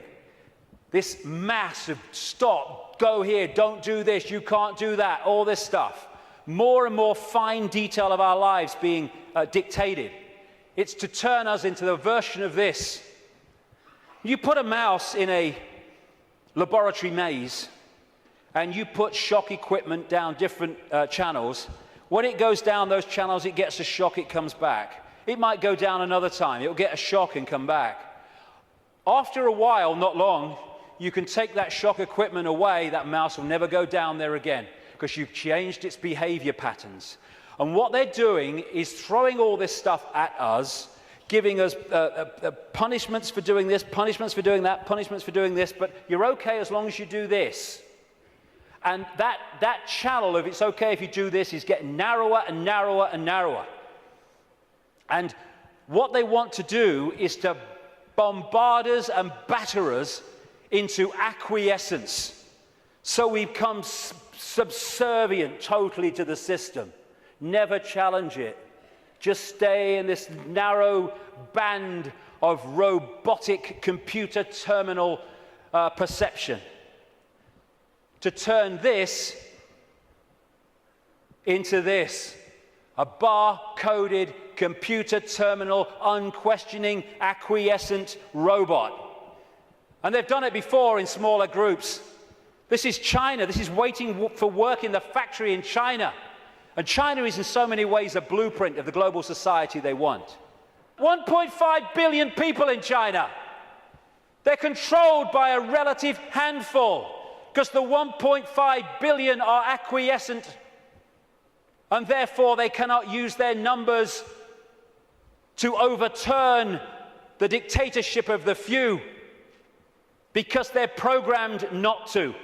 This massive stop, go here, don't do this, you can't do that, all this stuff. More and more fine detail of our lives being dictated. It's to turn us into the version of this. You put a mouse in a laboratory maze and you put shock equipment down different channels. When it goes down those channels, it gets a shock, it comes back. It might go down another time, it'll get a shock and come back. After a while, not long, you can take that shock equipment away, that mouse will never go down there again because you've changed its behavior patterns. And what they're doing is throwing all this stuff at us, giving us punishments for doing this, punishments for doing that, punishments for doing this, but you're okay as long as you do this. And that channel of it's okay if you do this is getting narrower and narrower and narrower. And what they want to do is to bombard us and batter us into acquiescence. So we become subservient totally to the system. Never challenge it. Just stay in this narrow band of robotic computer terminal perception. To turn this into this. A bar-coded, computer terminal, unquestioning, acquiescent robot. And they've done it before in smaller groups. This is China. This is waiting for work in the factory in China. And China is in so many ways a blueprint of the global society they want. 1.5 billion people in China. They're controlled by a relative handful because the 1.5 billion are acquiescent, and therefore they cannot use their numbers to overturn the dictatorship of the few because they're programmed not to.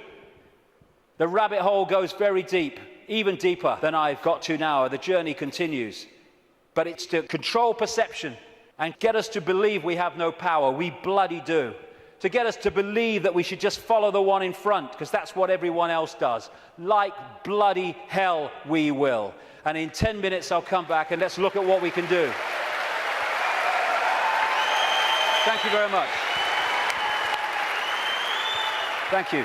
The rabbit hole goes very deep, even deeper than I've got to now. The journey continues. But it's to control perception and get us to believe we have no power. We bloody do. To get us to believe that we should just follow the one in front, because that's what everyone else does. Like bloody hell we will. And in 10 minutes I'll come back and let's look at what we can do. Thank you very much. Thank you.